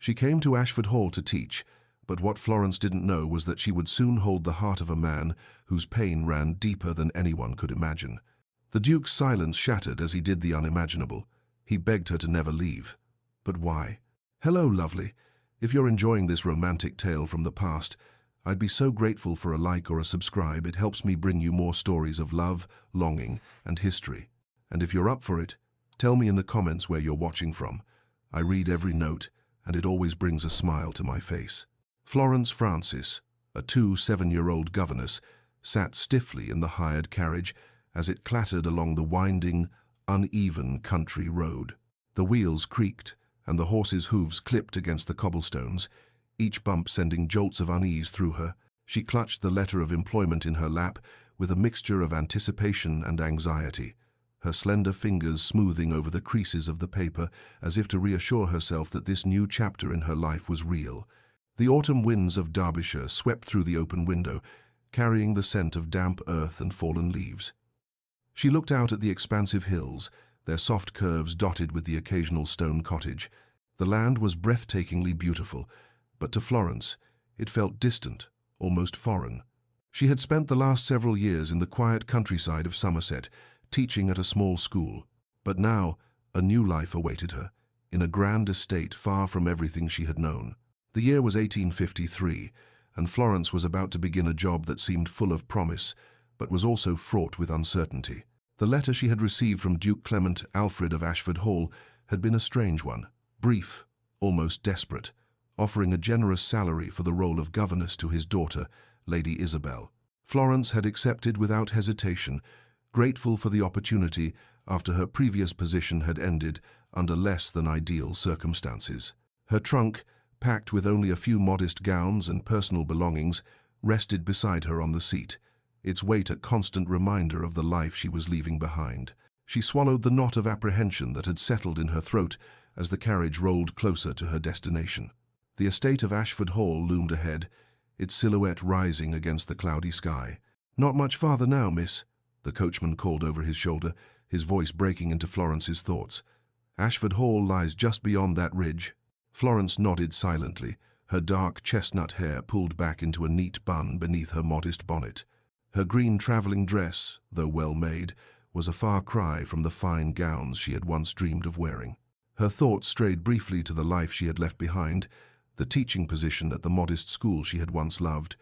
She came to Ashford Hall to teach, but what Florence didn't know was that she would soon hold the heart of a man whose pain ran deeper than anyone could imagine. The Duke's silence shattered as he did the unimaginable. He begged her to never leave. But why? "Hello, lovely. If you're enjoying this romantic tale from the past, I'd be so grateful for a like or a subscribe. It helps me bring you more stories of love, longing, and history. And if you're up for it, tell me in the comments where you're watching from. I read every note, and it always brings a smile to my face." Florence Francis, a 7-year-old governess, sat stiffly in the hired carriage as it clattered along the winding, uneven country road. The wheels creaked, and the horses' hooves clipped against the cobblestones, each bump sending jolts of unease through her. She clutched the letter of employment in her lap with a mixture of anticipation and anxiety, her slender fingers smoothing over the creases of the paper as if to reassure herself that this new chapter in her life was real. The autumn winds of Derbyshire swept through the open window, carrying the scent of damp earth and fallen leaves. She looked out at the expansive hills, their soft curves dotted with the occasional stone cottage. The land was breathtakingly beautiful, but to Florence, it felt distant, almost foreign. She had spent the last several years in the quiet countryside of Somerset, teaching at a small school. But now, a new life awaited her, in a grand estate far from everything she had known. The year was 1853, and Florence was about to begin a job that seemed full of promise, but was also fraught with uncertainty. The letter she had received from Duke Clement Alfred of Ashford Hall had been a strange one, brief, almost desperate, offering a generous salary for the role of governess to his daughter, Lady Isabel. Florence had accepted without hesitation, grateful for the opportunity after her previous position had ended under less than ideal circumstances. Her trunk, packed with only a few modest gowns and personal belongings, rested beside her on the seat, its weight a constant reminder of the life she was leaving behind. She swallowed the knot of apprehension that had settled in her throat as the carriage rolled closer to her destination. The estate of Ashford Hall loomed ahead, its silhouette rising against the cloudy sky. "Not much farther now, miss," the coachman called over his shoulder, his voice breaking into Florence's thoughts. "Ashford Hall lies just beyond that ridge." Florence nodded silently, her dark chestnut hair pulled back into a neat bun beneath her modest bonnet. Her green traveling dress, though well made, was a far cry from the fine gowns she had once dreamed of wearing. Her thoughts strayed briefly to the life she had left behind, the teaching position at the modest school she had once loved,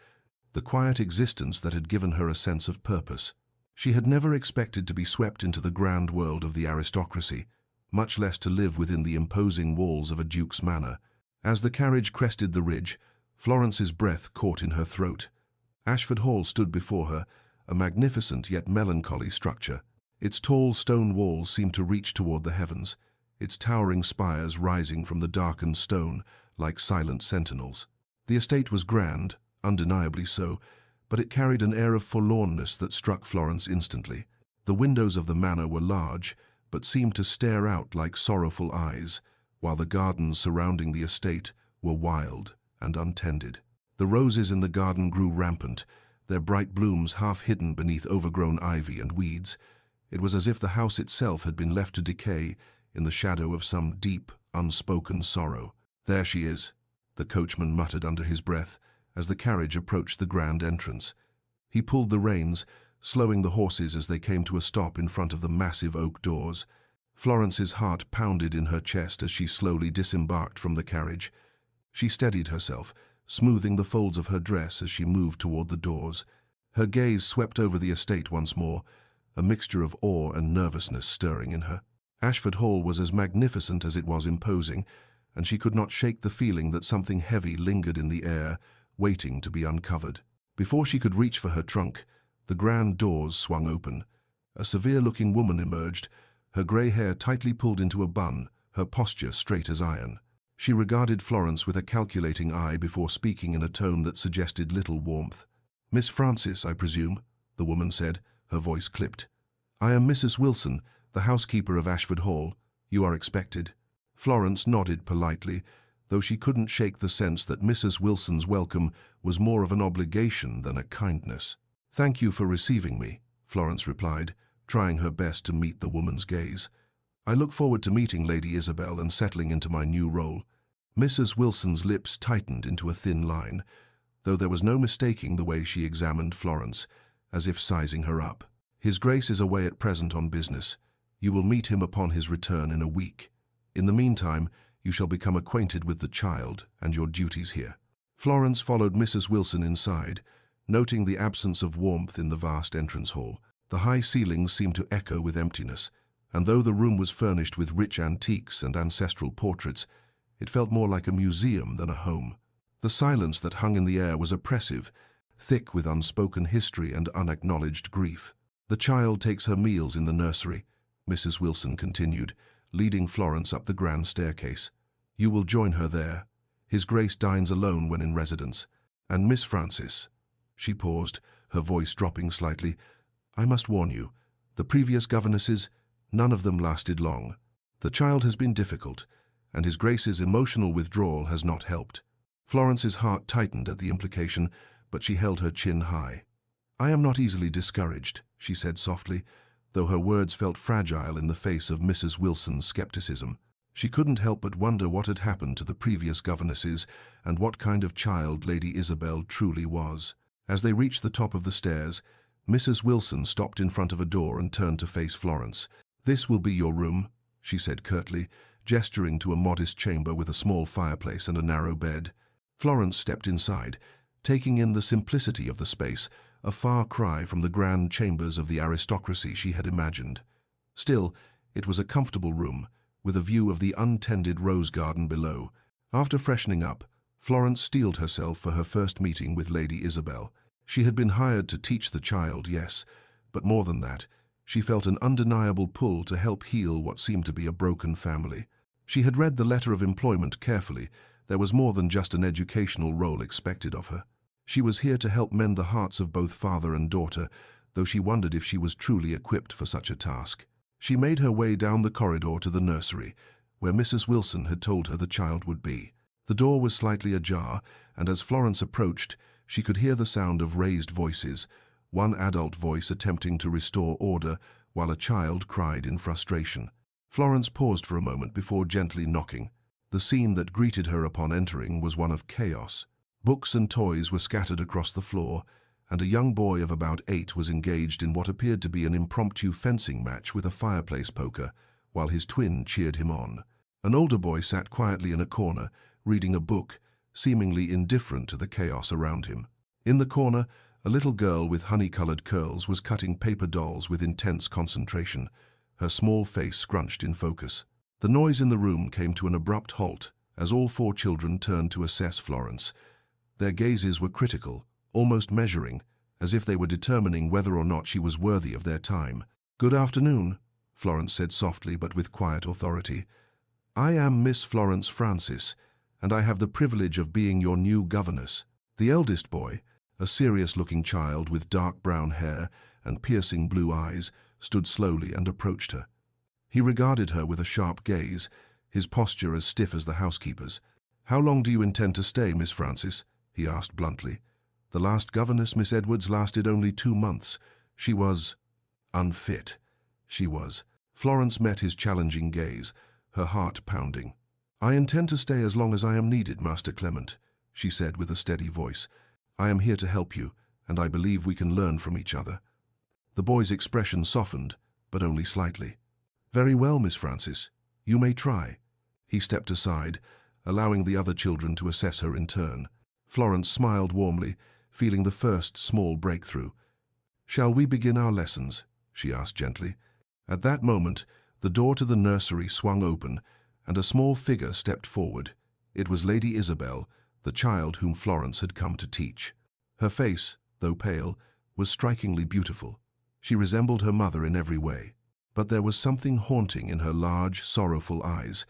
the quiet existence that had given her a sense of purpose. She had never expected to be swept into the grand world of the aristocracy, much less to live within the imposing walls of a duke's manor. As the carriage crested the ridge, Florence's breath caught in her throat. Ashford Hall stood before her, a magnificent yet melancholy structure. Its tall stone walls seemed to reach toward the heavens, its towering spires rising from the darkened stone like silent sentinels. The estate was grand, undeniably so, but it carried an air of forlornness that struck Florence instantly. The windows of the manor were large, but seemed to stare out like sorrowful eyes, while the gardens surrounding the estate were wild and untended. The roses in the garden grew rampant, their bright blooms half hidden beneath overgrown ivy and weeds. It was as if the house itself had been left to decay in the shadow of some deep, unspoken sorrow. "There she is," the coachman muttered under his breath as the carriage approached the grand entrance. He pulled the reins, slowing the horses as they came to a stop in front of the massive oak doors. Florence's heart pounded in her chest as she slowly disembarked from the carriage. She steadied herself, smoothing the folds of her dress as she moved toward the doors. Her gaze swept over the estate once more, a mixture of awe and nervousness stirring in her. Ashford Hall was as magnificent as it was imposing, and she could not shake the feeling that something heavy lingered in the air, waiting to be uncovered. Before she could reach for her trunk, the grand doors swung open. A severe-looking woman emerged, her grey hair tightly pulled into a bun, her posture straight as iron. She regarded Florence with a calculating eye before speaking in a tone that suggested little warmth. "Miss Francis, I presume," the woman said, her voice clipped. "I am Mrs. Wilson, the housekeeper of Ashford Hall. You are expected." Florence nodded politely, though she couldn't shake the sense that Mrs. Wilson's welcome was more of an obligation than a kindness. "Thank you for receiving me," Florence replied, trying her best to meet the woman's gaze. "I look forward to meeting Lady Isabel and settling into my new role." Mrs. Wilson's lips tightened into a thin line, though there was no mistaking the way she examined Florence, as if sizing her up. "His Grace is away at present on business. You will meet him upon his return in a week. In the meantime, you shall become acquainted with the child and your duties here." Florence followed Mrs. Wilson inside, noting the absence of warmth in the vast entrance hall. The high ceilings seemed to echo with emptiness, and though the room was furnished with rich antiques and ancestral portraits, it felt more like a museum than a home. The silence that hung in the air was oppressive, thick with unspoken history and unacknowledged grief. "The child takes her meals in the nursery," Mrs. Wilson continued, leading Florence up the grand staircase. "You will join her there. His Grace dines alone when in residence. And Miss Francis," she paused, her voice dropping slightly, "I must warn you, the previous governesses, none of them lasted long. The child has been difficult, and His Grace's emotional withdrawal has not helped." Florence's heart tightened at the implication, but she held her chin high. "I am not easily discouraged," she said softly, though her words felt fragile in the face of Mrs. Wilson's skepticism. She couldn't help but wonder what had happened to the previous governesses and what kind of child Lady Isabel truly was. As they reached the top of the stairs, Mrs. Wilson stopped in front of a door and turned to face Florence. "This will be your room," she said curtly, gesturing to a modest chamber with a small fireplace and a narrow bed. Florence stepped inside, taking in the simplicity of the space, a far cry from the grand chambers of the aristocracy she had imagined. Still, it was a comfortable room, with a view of the untended rose garden below. After freshening up, Florence steeled herself for her first meeting with Lady Isabel. She had been hired to teach the child, yes, but more than that, she felt an undeniable pull to help heal what seemed to be a broken family. She had read the letter of employment carefully. There was more than just an educational role expected of her. She was here to help mend the hearts of both father and daughter, though she wondered if she was truly equipped for such a task. She made her way down the corridor to the nursery, where Mrs. Wilson had told her the child would be. The door was slightly ajar, and as Florence approached, she could hear the sound of raised voices, one adult voice attempting to restore order while a child cried in frustration. Florence paused for a moment before gently knocking. The scene that greeted her upon entering was one of chaos. Books and toys were scattered across the floor, and a young boy of about 8 was engaged in what appeared to be an impromptu fencing match with a fireplace poker, while his twin cheered him on. An older boy sat quietly in a corner, reading a book, seemingly indifferent to the chaos around him. In the corner, a little girl with honey-colored curls was cutting paper dolls with intense concentration, her small face scrunched in focus. The noise in the room came to an abrupt halt as all 4 children turned to assess Florence. Their gazes were critical, almost measuring, as if they were determining whether or not she was worthy of their time. "Good afternoon," Florence said softly but with quiet authority. "I am Miss Florence Francis, and I have the privilege of being your new governess." The eldest boy, a serious-looking child with dark brown hair and piercing blue eyes, stood slowly and approached her. He regarded her with a sharp gaze, his posture as stiff as the housekeeper's. "How long do you intend to stay, Miss Francis?" he asked bluntly. "The last governess, Miss Edwards, lasted only 2 months. She was unfit." She was. Florence met his challenging gaze, her heart pounding. "I intend to stay as long as I am needed, Master Clement," she said with a steady voice. "I am here to help you, and I believe we can learn from each other." The boy's expression softened, but only slightly. "Very well, Miss Francis. You may try." He stepped aside, allowing the other children to assess her in turn. Florence smiled warmly, feeling the first small breakthrough. "Shall we begin our lessons?" she asked gently. At that moment, the door to the nursery swung open, and a small figure stepped forward. It was Lady Isabel, the child whom Florence had come to teach. Her face, though pale, was strikingly beautiful. She resembled her mother in every way. But there was something haunting in her large, sorrowful eyes,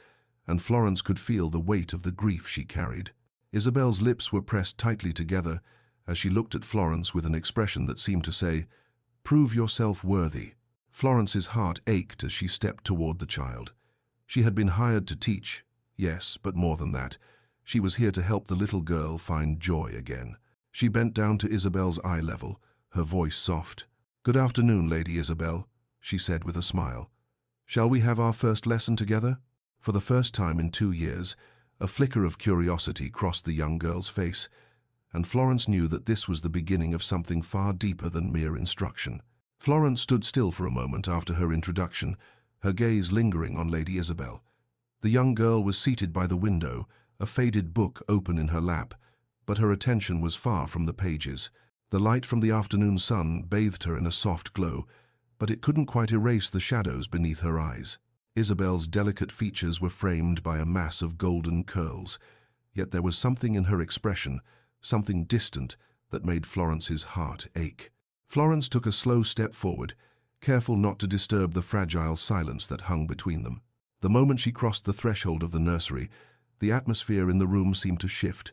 and Florence could feel the weight of the grief she carried. Isabel's lips were pressed tightly together as she looked at Florence with an expression that seemed to say, "Prove yourself worthy." Florence's heart ached as she stepped toward the child. She had been hired to teach, yes, but more than that. She was here to help the little girl find joy again. She bent down to Isabel's eye level, her voice soft. "Good afternoon, Lady Isabel," she said with a smile. "Shall we have our first lesson together?" For the first time in 2 years, A flicker of curiosity crossed the young girl's face, and Florence knew that this was the beginning of something far deeper than mere instruction. Florence stood still for a moment after her introduction, her gaze lingering on Lady Isabel. The young girl was seated by the window, a faded book open in her lap, but her attention was far from the pages. The light from the afternoon sun bathed her in a soft glow, but it couldn't quite erase the shadows beneath her eyes. Isabel's delicate features were framed by a mass of golden curls, yet there was something in her expression, something distant, that made Florence's heart ache. Florence took a slow step forward, careful not to disturb the fragile silence that hung between them. The moment she crossed the threshold of the nursery, the atmosphere in the room seemed to shift,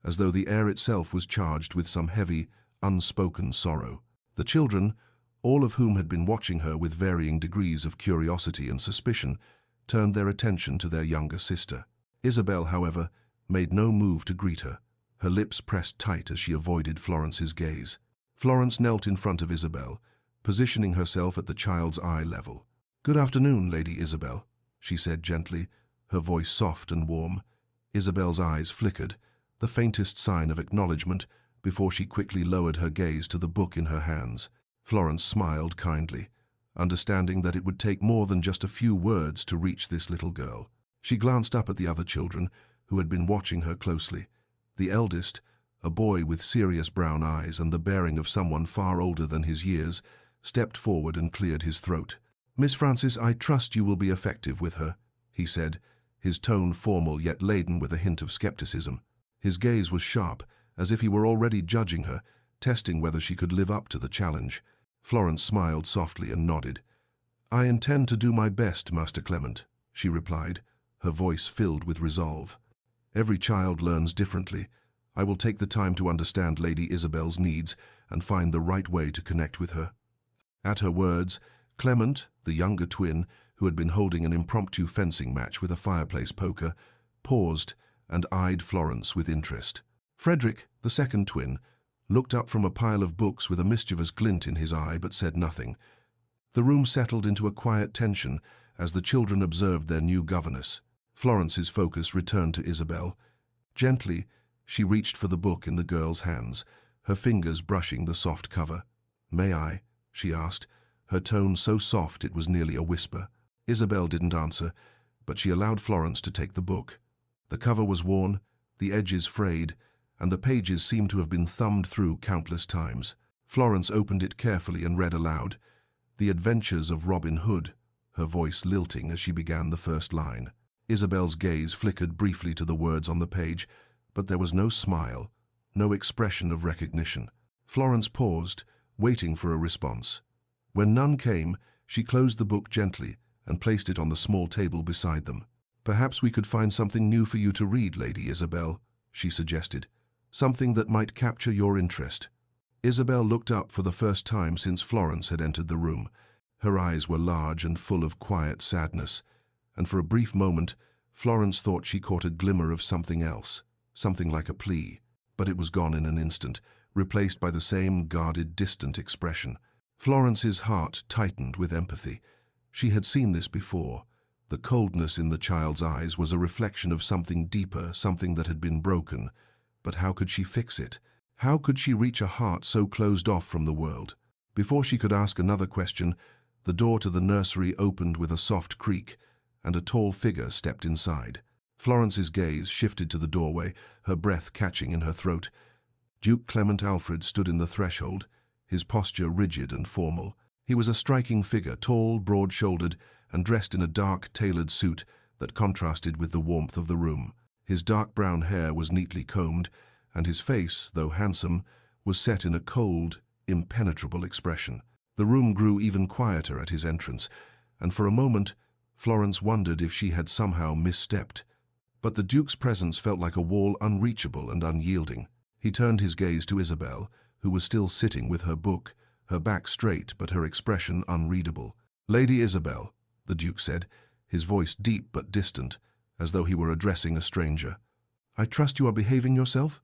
as though the air itself was charged with some heavy, unspoken sorrow. The children, all of whom had been watching her with varying degrees of curiosity and suspicion, turned their attention to their younger sister. Isabel, however, made no move to greet her, her lips pressed tight as she avoided Florence's gaze. Florence knelt in front of Isabel, positioning herself at the child's eye level. "Good afternoon, Lady Isabel," she said gently, her voice soft and warm. Isabel's eyes flickered, the faintest sign of acknowledgement, before she quickly lowered her gaze to the book in her hands. Florence smiled kindly, understanding that it would take more than just a few words to reach this little girl. She glanced up at the other children, who had been watching her closely. The eldest, a boy with serious brown eyes and the bearing of someone far older than his years, stepped forward and cleared his throat. "Miss Frances, I trust you will be effective with her," he said, his tone formal yet laden with a hint of skepticism. His gaze was sharp, as if he were already judging her, testing whether she could live up to the challenge. Florence smiled softly and nodded. "I intend to do my best, Master Clement," she replied, her voice filled with resolve. "Every child learns differently. I will take the time to understand Lady Isabel's needs and find the right way to connect with her." At her words, Clement, the younger twin, who had been holding an impromptu fencing match with a fireplace poker, paused and eyed Florence with interest. Frederick, the second twin, looked up from a pile of books with a mischievous glint in his eye but said nothing. The room settled into a quiet tension as the children observed their new governess. Florence's focus returned to Isabel. Gently, she reached for the book in the girl's hands, her fingers brushing the soft cover. "May I?" she asked, her tone so soft it was nearly a whisper. Isabel didn't answer, but she allowed Florence to take the book. The cover was worn, the edges frayed, and the pages seemed to have been thumbed through countless times. Florence opened it carefully and read aloud, "The Adventures of Robin Hood," her voice lilting as she began the first line. Isabel's gaze flickered briefly to the words on the page, but there was no smile, no expression of recognition. Florence paused, waiting for a response. When none came, she closed the book gently and placed it on the small table beside them. "Perhaps we could find something new for you to read, Lady Isabel," she suggested. "Something that might capture your interest." Isabel looked up for the first time since Florence had entered the room. Her eyes were large and full of quiet sadness, and for a brief moment, Florence thought she caught a glimmer of something else, something like a plea. But it was gone in an instant, replaced by the same guarded, distant expression. Florence's heart tightened with empathy. She had seen this before. The coldness in the child's eyes was a reflection of something deeper, something that had been broken. But how could she fix it? How could she reach a heart so closed off from the world? Before she could ask another question, the door to the nursery opened with a soft creak, and a tall figure stepped inside. Florence's gaze shifted to the doorway, her breath catching in her throat. Duke Clement Alfred stood in the threshold, his posture rigid and formal. He was a striking figure, tall, broad-shouldered, and dressed in a dark, tailored suit that contrasted with the warmth of the room. His dark brown hair was neatly combed, and his face, though handsome, was set in a cold, impenetrable expression. The room grew even quieter at his entrance, and for a moment Florence wondered if she had somehow misstepped. But the Duke's presence felt like a wall unreachable and unyielding. He turned his gaze to Isabel, who was still sitting with her book, her back straight but her expression unreadable. "Lady Isabel," the Duke said, his voice deep but distant, as though he were addressing a stranger. "I trust you are behaving yourself?"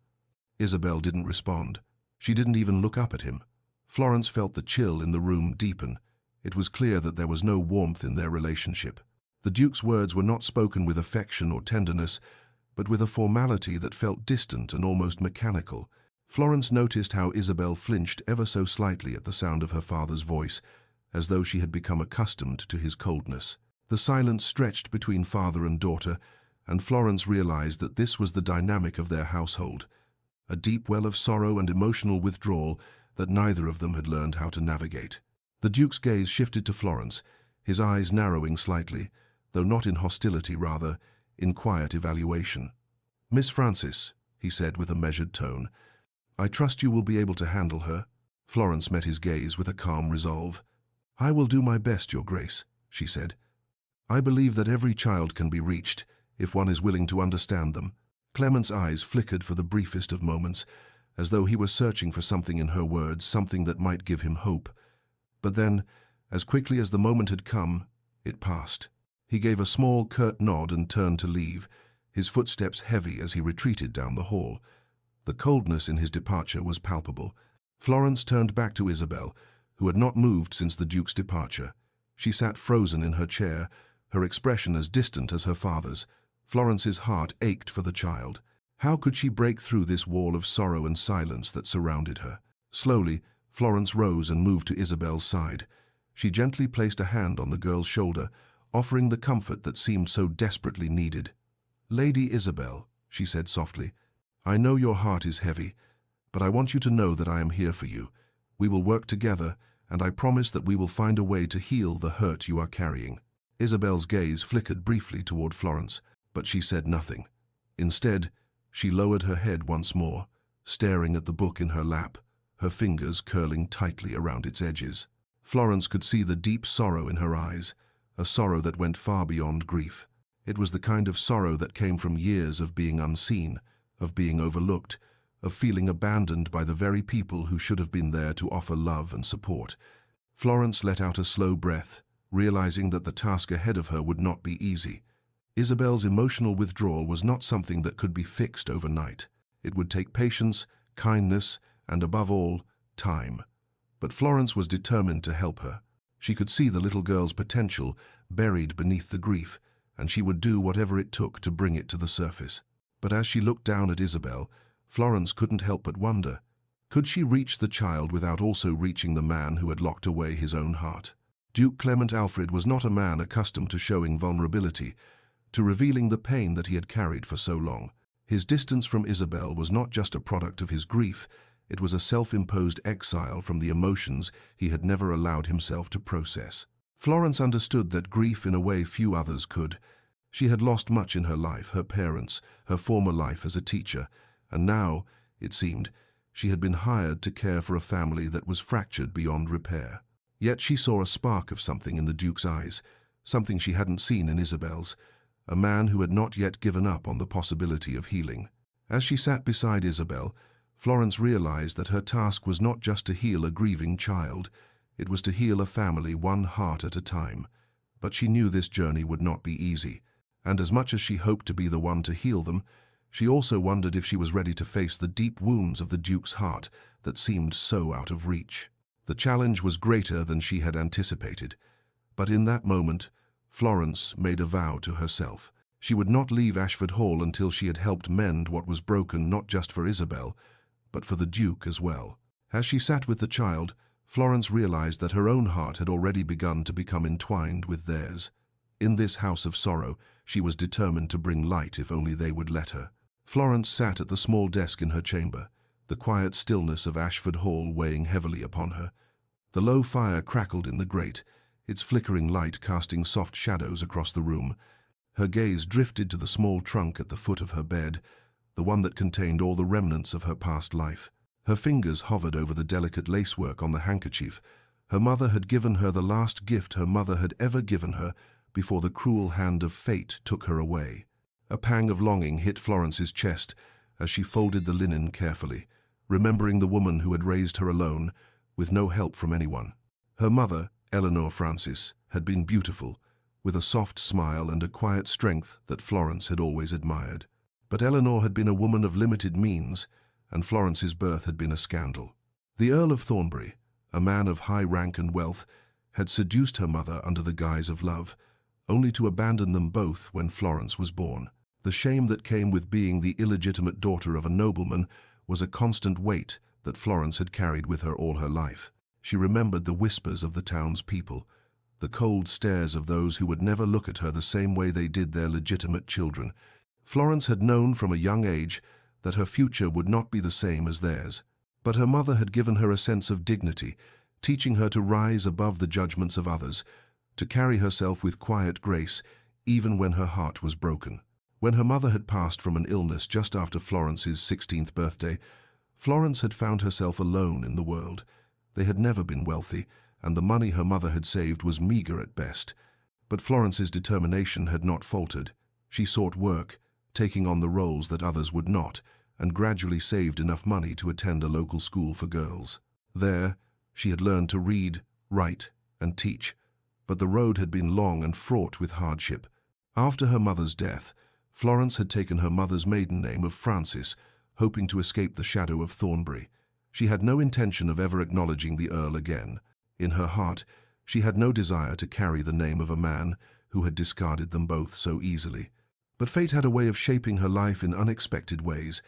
Isabel didn't respond. She didn't even look up at him. Florence felt the chill in the room deepen. It was clear that there was no warmth in their relationship. The Duke's words were not spoken with affection or tenderness, but with a formality that felt distant and almost mechanical. Florence noticed how Isabel flinched ever so slightly at the sound of her father's voice, as though she had become accustomed to his coldness. The silence stretched between father and daughter, and Florence realized that this was the dynamic of their household, a deep well of sorrow and emotional withdrawal that neither of them had learned how to navigate. The Duke's gaze shifted to Florence, his eyes narrowing slightly, though not in hostility, rather in quiet evaluation. "Miss Francis," he said with a measured tone, "I trust you will be able to handle her." Florence met his gaze with a calm resolve. "I will do my best, Your Grace," she said. "I believe that every child can be reached, if one is willing to understand them." Clement's eyes flickered for the briefest of moments, as though he were searching for something in her words, something that might give him hope. But then, as quickly as the moment had come, it passed. He gave a small, curt nod and turned to leave, his footsteps heavy as he retreated down the hall. The coldness in his departure was palpable. Florence turned back to Isabel, who had not moved since the Duke's departure. She sat frozen in her chair, her expression as distant as her father's. Florence's heart ached for the child. How could she break through this wall of sorrow and silence that surrounded her? Slowly, Florence rose and moved to Isabel's side. She gently placed a hand on the girl's shoulder, offering the comfort that seemed so desperately needed. "Lady Isabel," she said softly, "I know your heart is heavy, but I want you to know that I am here for you. We will work together, and I promise that we will find a way to heal the hurt you are carrying." Isabel's gaze flickered briefly toward Florence, but she said nothing. Instead, she lowered her head once more, staring at the book in her lap, her fingers curling tightly around its edges. Florence could see the deep sorrow in her eyes, a sorrow that went far beyond grief. It was the kind of sorrow that came from years of being unseen, of being overlooked, of feeling abandoned by the very people who should have been there to offer love and support. Florence let out a slow breath, realizing that the task ahead of her would not be easy. Isabel's emotional withdrawal was not something that could be fixed overnight. It would take patience, kindness, and above all, time. But Florence was determined to help her. She could see the little girl's potential buried beneath the grief, and she would do whatever it took to bring it to the surface. But as she looked down at Isabel, Florence couldn't help but wonder, could she reach the child without also reaching the man who had locked away his own heart? Duke Clement Alfred was not a man accustomed to showing vulnerability, to revealing the pain that he had carried for so long. His distance from Isabel was not just a product of his grief, it was a self-imposed exile from the emotions he had never allowed himself to process. Florence understood that grief in a way few others could. She had lost much in her life, her parents, her former life as a teacher, and now, it seemed, she had been hired to care for a family that was fractured beyond repair. Yet she saw a spark of something in the Duke's eyes, something she hadn't seen in Isabel's, a man who had not yet given up on the possibility of healing. As she sat beside Isabel, Florence realized that her task was not just to heal a grieving child, it was to heal a family one heart at a time. But she knew this journey would not be easy, and as much as she hoped to be the one to heal them, she also wondered if she was ready to face the deep wounds of the Duke's heart that seemed so out of reach. The challenge was greater than she had anticipated, but in that moment, Florence made a vow to herself. She would not leave Ashford Hall until she had helped mend what was broken not just for Isabel, but for the Duke as well. As she sat with the child, Florence realized that her own heart had already begun to become entwined with theirs. In this house of sorrow, she was determined to bring light if only they would let her. Florence sat at the small desk in her chamber, the quiet stillness of Ashford Hall weighing heavily upon her. The low fire crackled in the grate, its flickering light casting soft shadows across the room. Her gaze drifted to the small trunk at the foot of her bed, the one that contained all the remnants of her past life. Her fingers hovered over the delicate lacework on the handkerchief. Her mother had given her the last gift her mother had ever given her before the cruel hand of fate took her away. A pang of longing hit Florence's chest as she folded the linen carefully, remembering the woman who had raised her alone, with no help from anyone. Her mother, Eleanor Francis, had been beautiful, with a soft smile and a quiet strength that Florence had always admired. But Eleanor had been a woman of limited means, and Florence's birth had been a scandal. The Earl of Thornbury, a man of high rank and wealth, had seduced her mother under the guise of love, only to abandon them both when Florence was born. The shame that came with being the illegitimate daughter of a nobleman was a constant weight that Florence had carried with her all her life. She remembered the whispers of the town's people, the cold stares of those who would never look at her the same way they did their legitimate children. Florence had known from a young age that her future would not be the same as theirs. But her mother had given her a sense of dignity, teaching her to rise above the judgments of others, to carry herself with quiet grace, even when her heart was broken. When her mother had passed from an illness just after Florence's 16th birthday, Florence had found herself alone in the world. They had never been wealthy, and the money her mother had saved was meager at best. But Florence's determination had not faltered. She sought work, taking on the roles that others would not, and gradually saved enough money to attend a local school for girls. There, she had learned to read, write, and teach, but the road had been long and fraught with hardship. After her mother's death, Florence had taken her mother's maiden name of Francis, hoping to escape the shadow of Thornbury. She had no intention of ever acknowledging the Earl again. In her heart, she had no desire to carry the name of a man who had discarded them both so easily. But fate had a way of shaping her life in unexpected ways.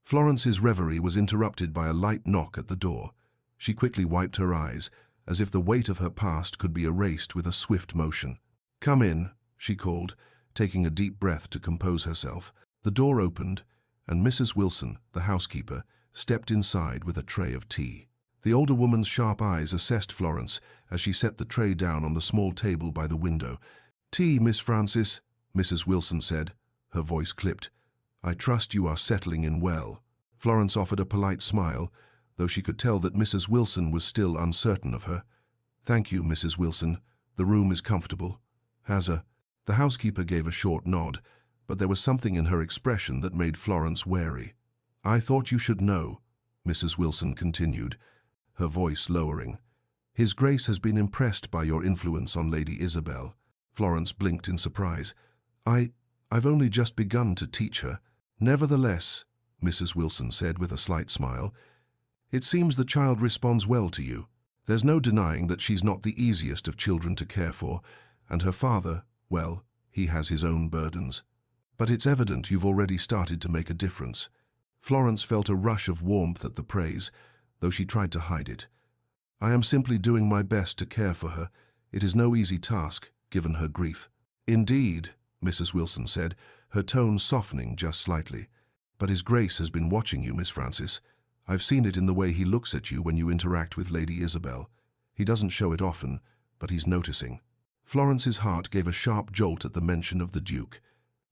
Florence's reverie was interrupted by a light knock at the door. She quickly wiped her eyes, as if the weight of her past could be erased with a swift motion. "Come in," she called, taking a deep breath to compose herself. The door opened, and Mrs. Wilson, the housekeeper, stepped inside with a tray of tea. The older woman's sharp eyes assessed Florence as she set the tray down on the small table by the window. "Tea, Miss Francis," Mrs. Wilson said, her voice clipped. "I trust you are settling in well." Florence offered a polite smile, though she could tell that Mrs. Wilson was still uncertain of her. "Thank you, Mrs. Wilson. The room is comfortable." The housekeeper gave a short nod, but there was something in her expression that made Florence wary. "I thought you should know," Mrs. Wilson continued, her voice lowering. "His Grace has been impressed by your influence on Lady Isabel." Florence blinked in surprise. I've only just begun to teach her." "Nevertheless," Mrs. Wilson said with a slight smile, "it seems the child responds well to you. There's no denying that she's not the easiest of children to care for, and her father, well, he has his own burdens. But it's evident you've already started to make a difference." Florence felt a rush of warmth at the praise, though she tried to hide it. "I am simply doing my best to care for her. It is no easy task, given her grief." "Indeed," Mrs. Wilson said, her tone softening just slightly. "But His Grace has been watching you, Miss Francis. I've seen it in the way he looks at you when you interact with Lady Isabel. He doesn't show it often, but he's noticing." Florence's heart gave a sharp jolt at the mention of the Duke.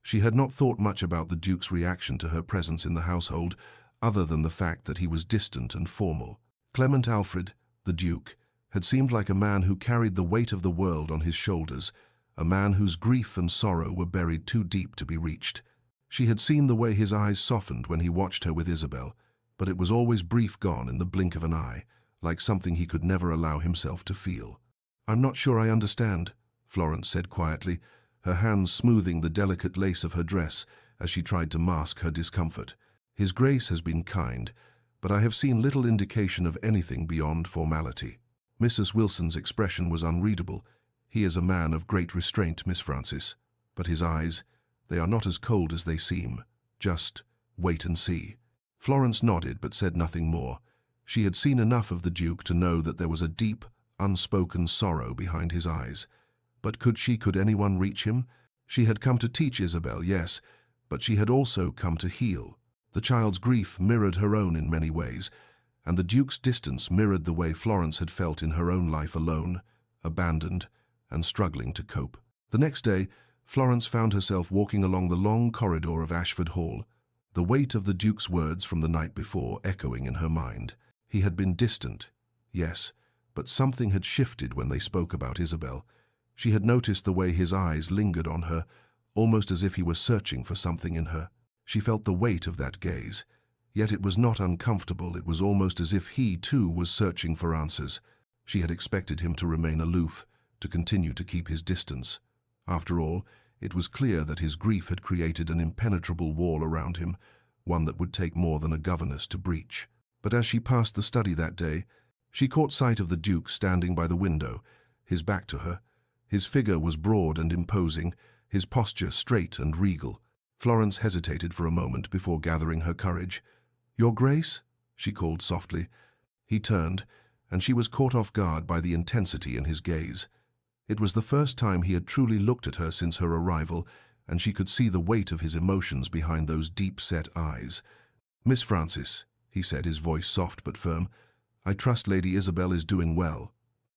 She had not thought much about the Duke's reaction to her presence in the household, other than the fact that he was distant and formal. Clement Alfred, the Duke, had seemed like a man who carried the weight of the world on his shoulders, a man whose grief and sorrow were buried too deep to be reached. She had seen the way his eyes softened when he watched her with Isabel, but it was always brief, gone in the blink of an eye, like something he could never allow himself to feel. "I'm not sure I understand," Florence said quietly, her hands smoothing the delicate lace of her dress as she tried to mask her discomfort. "His Grace has been kind, but I have seen little indication of anything beyond formality." Mrs. Wilson's expression was unreadable. "He is a man of great restraint, Miss Francis. But his eyes, they are not as cold as they seem. Just wait and see." Florence nodded but said nothing more. She had seen enough of the Duke to know that there was a deep, unspoken sorrow behind his eyes. But could anyone reach him? She had come to teach Isabel, yes, but she had also come to heal. The child's grief mirrored her own in many ways, and the Duke's distance mirrored the way Florence had felt in her own life, alone, abandoned, and struggling to cope. The next day, Florence found herself walking along the long corridor of Ashford Hall, the weight of the Duke's words from the night before echoing in her mind. He had been distant, yes, but something had shifted when they spoke about Isabel. She had noticed the way his eyes lingered on her, almost as if he were searching for something in her. She felt the weight of that gaze. Yet it was not uncomfortable, it was almost as if he, too, was searching for answers. She had expected him to remain aloof, to continue to keep his distance. After all, it was clear that his grief had created an impenetrable wall around him, one that would take more than a governess to breach. But as she passed the study that day, she caught sight of the Duke standing by the window, his back to her. His figure was broad and imposing, his posture straight and regal. Florence hesitated for a moment before gathering her courage. "Your Grace?" she called softly. He turned, and she was caught off guard by the intensity in his gaze. It was the first time he had truly looked at her since her arrival, and she could see the weight of his emotions behind those deep-set eyes. "Miss Francis," he said, his voice soft but firm, "I trust Lady Isabel is doing well."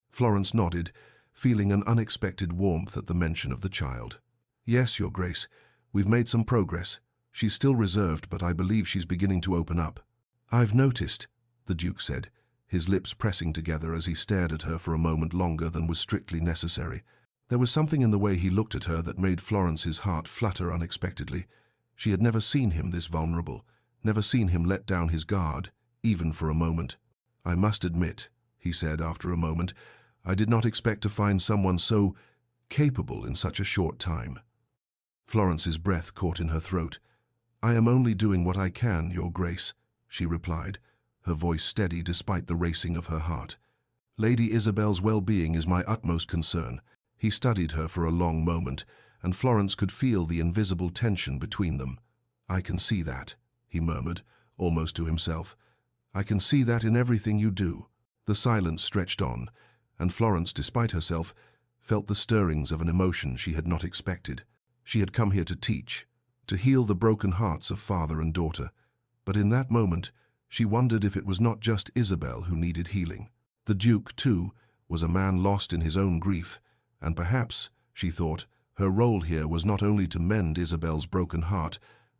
Florence nodded, feeling an unexpected warmth at the mention of the child. "Yes, Your Grace. We've made some progress. She's still reserved, but I believe she's beginning to open up." "I've noticed," the Duke said, his lips pressing together as he stared at her for a moment longer than was strictly necessary. There was something in the way he looked at her that made Florence's heart flutter unexpectedly. She had never seen him this vulnerable, never seen him let down his guard, even for a moment. "I must admit," he said after a moment, "I did not expect to find someone so capable in such a short time." Florence's breath caught in her throat. "I am only doing what I can, Your Grace," she replied, her voice steady despite the racing of her heart. "Lady Isabel's well-being is my utmost concern." He studied her for a long moment, and Florence could feel the invisible tension between them. "I can see that," he murmured, almost to himself. "I can see that in everything you do." The silence stretched on, and Florence, despite herself, felt the stirrings of an emotion she had not expected. She had come here to teach, to heal the broken hearts of father and daughter. But in that moment, she wondered if it was not just Isabel who needed healing. The Duke, too, was a man lost in his own grief, and perhaps, she thought, her role here was not only to mend Isabel's broken heart,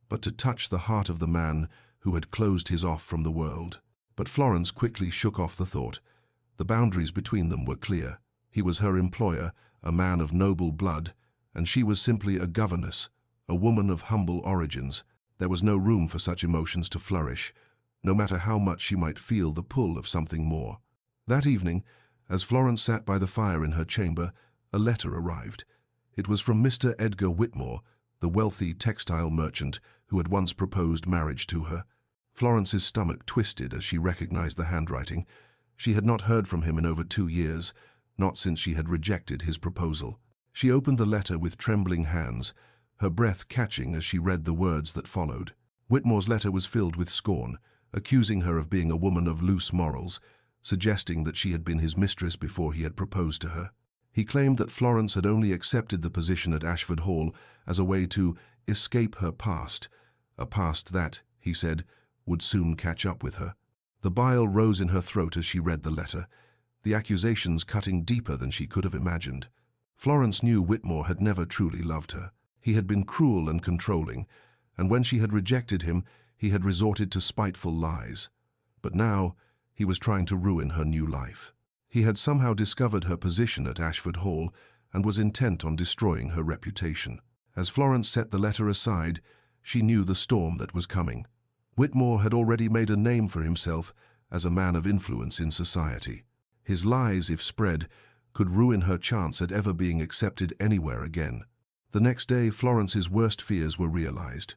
but to touch the heart of the man who had closed his off from the world. But Florence quickly shook off the thought. The boundaries between them were clear. He was her employer, a man of noble blood, and she was simply a governess, a woman of humble origins. There was no room for such emotions to flourish, no matter how much she might feel the pull of something more. That evening, as Florence sat by the fire in her chamber, a letter arrived. It was from Mr. Edgar Whitmore, the wealthy textile merchant who had once proposed marriage to her. Florence's stomach twisted as she recognized the handwriting. She had not heard from him in over 2 years, not since she had rejected his proposal. She opened the letter with trembling hands, her breath catching as she read the words that followed. Whitmore's letter was filled with scorn, accusing her of being a woman of loose morals, suggesting that she had been his mistress before he had proposed to her. He claimed that Florence had only accepted the position at Ashford Hall as a way to escape her past, a past that, he said, would soon catch up with her. The bile rose in her throat as she read the letter, the accusations cutting deeper than she could have imagined. Florence knew Whitmore had never truly loved her. He had been cruel and controlling, and when she had rejected him, he had resorted to spiteful lies. But now, he was trying to ruin her new life. He had somehow discovered her position at Ashford Hall and was intent on destroying her reputation. As Florence set the letter aside, she knew the storm that was coming. Whitmore had already made a name for himself as a man of influence in society. His lies, if spread, could ruin her chance at ever being accepted anywhere again. The next day, Florence's worst fears were realized.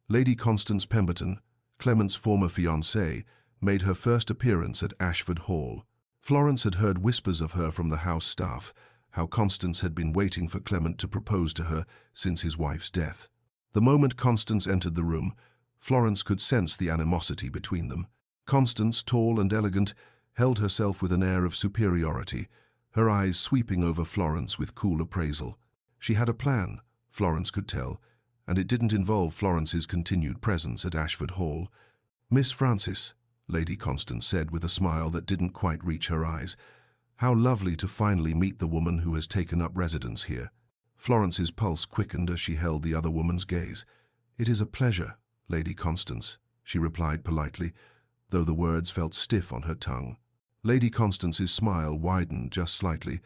Lady Constance Pemberton, Clement's former fiancée, made her first appearance at Ashford Hall. Florence had heard whispers of her from the house staff, how Constance had been waiting for Clement to propose to her since his wife's death. The moment Constance entered the room, Florence could sense the animosity between them. Constance, tall and elegant, held herself with an air of superiority, her eyes sweeping over Florence with cool appraisal. She had a plan, Florence could tell, and it didn't involve Florence's continued presence at Ashford Hall. "Miss Francis," Lady Constance said with a smile that didn't quite reach her eyes, "how lovely to finally meet the woman who has taken up residence here." Florence's pulse quickened as she held the other woman's gaze. "It is a pleasure, Lady Constance," she replied politely, though the words felt stiff on her tongue. Lady Constance's smile widened just slightly,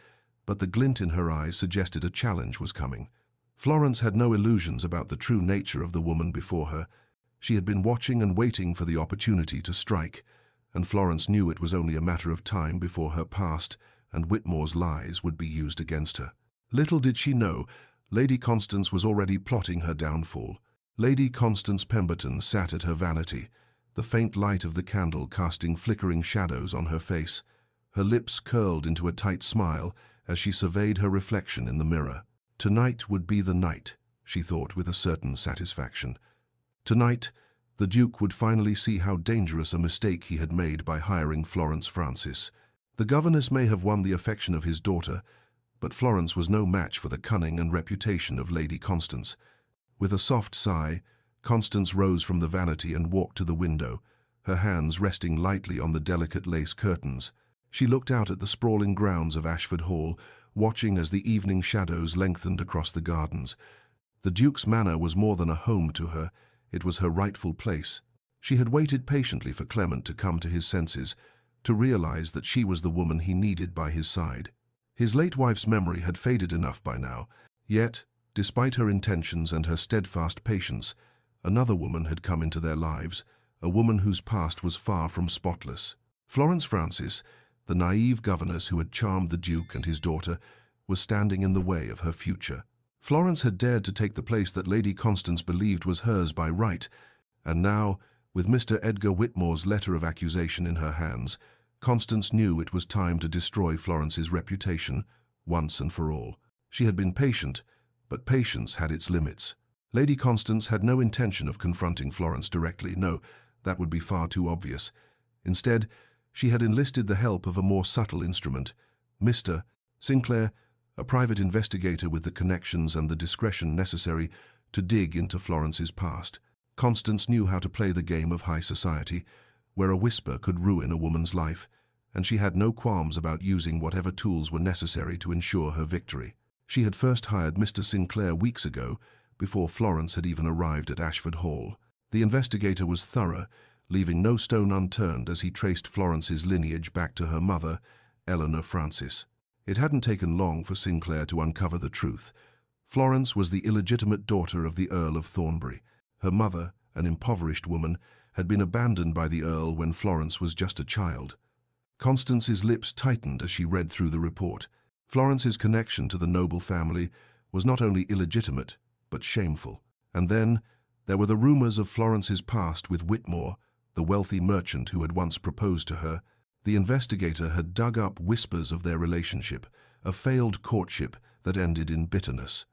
but the glint in her eyes suggested a challenge was coming. Florence had no illusions about the true nature of the woman before her. She had been watching and waiting for the opportunity to strike, and Florence knew it was only a matter of time before her past and Whitmore's lies would be used against her. Little did she know, Lady Constance was already plotting her downfall. Lady Constance Pemberton sat at her vanity, the faint light of the candle casting flickering shadows on her face. Her lips curled into a tight smile as she surveyed her reflection in the mirror. Tonight would be the night, she thought with a certain satisfaction. Tonight, the Duke would finally see how dangerous a mistake he had made by hiring Florence Francis. The governess may have won the affection of his daughter, but Florence was no match for the cunning and reputation of Lady Constance. With a soft sigh, Constance rose from the vanity and walked to the window, her hands resting lightly on the delicate lace curtains. She looked out at the sprawling grounds of Ashford Hall, watching as the evening shadows lengthened across the gardens. The Duke's manor was more than a home to her, it was her rightful place. She had waited patiently for Clement to come to his senses, to realize that she was the woman he needed by his side. His late wife's memory had faded enough by now, yet, despite her intentions and her steadfast patience, another woman had come into their lives, a woman whose past was far from spotless. Florence Francis, the naive governess who had charmed the Duke and his daughter, was standing in the way of her future. Florence had dared to take the place that Lady Constance believed was hers by right, and now, with Mr. Edgar Whitmore's letter of accusation in her hands, Constance knew it was time to destroy Florence's reputation, once and for all. She had been patient, but patience had its limits. Lady Constance had no intention of confronting Florence directly. No, that would be far too obvious. Instead, she had enlisted the help of a more subtle instrument, Mr. Sinclair, a private investigator with the connections and the discretion necessary to dig into Florence's past. Constance knew how to play the game of high society, where a whisper could ruin a woman's life, and she had no qualms about using whatever tools were necessary to ensure her victory. She had first hired Mr. Sinclair weeks ago, before Florence had even arrived at Ashford Hall. The investigator was thorough, leaving no stone unturned as he traced Florence's lineage back to her mother, Eleanor Francis. It hadn't taken long for Sinclair to uncover the truth. Florence was the illegitimate daughter of the Earl of Thornbury. Her mother, an impoverished woman, had been abandoned by the Earl when Florence was just a child. Constance's lips tightened as she read through the report. Florence's connection to the noble family was not only illegitimate, but shameful. And then, there were the rumors of Florence's past with Whitmore, the wealthy merchant who had once proposed to her. The investigator had dug up whispers of their relationship, a failed courtship that ended in bitterness.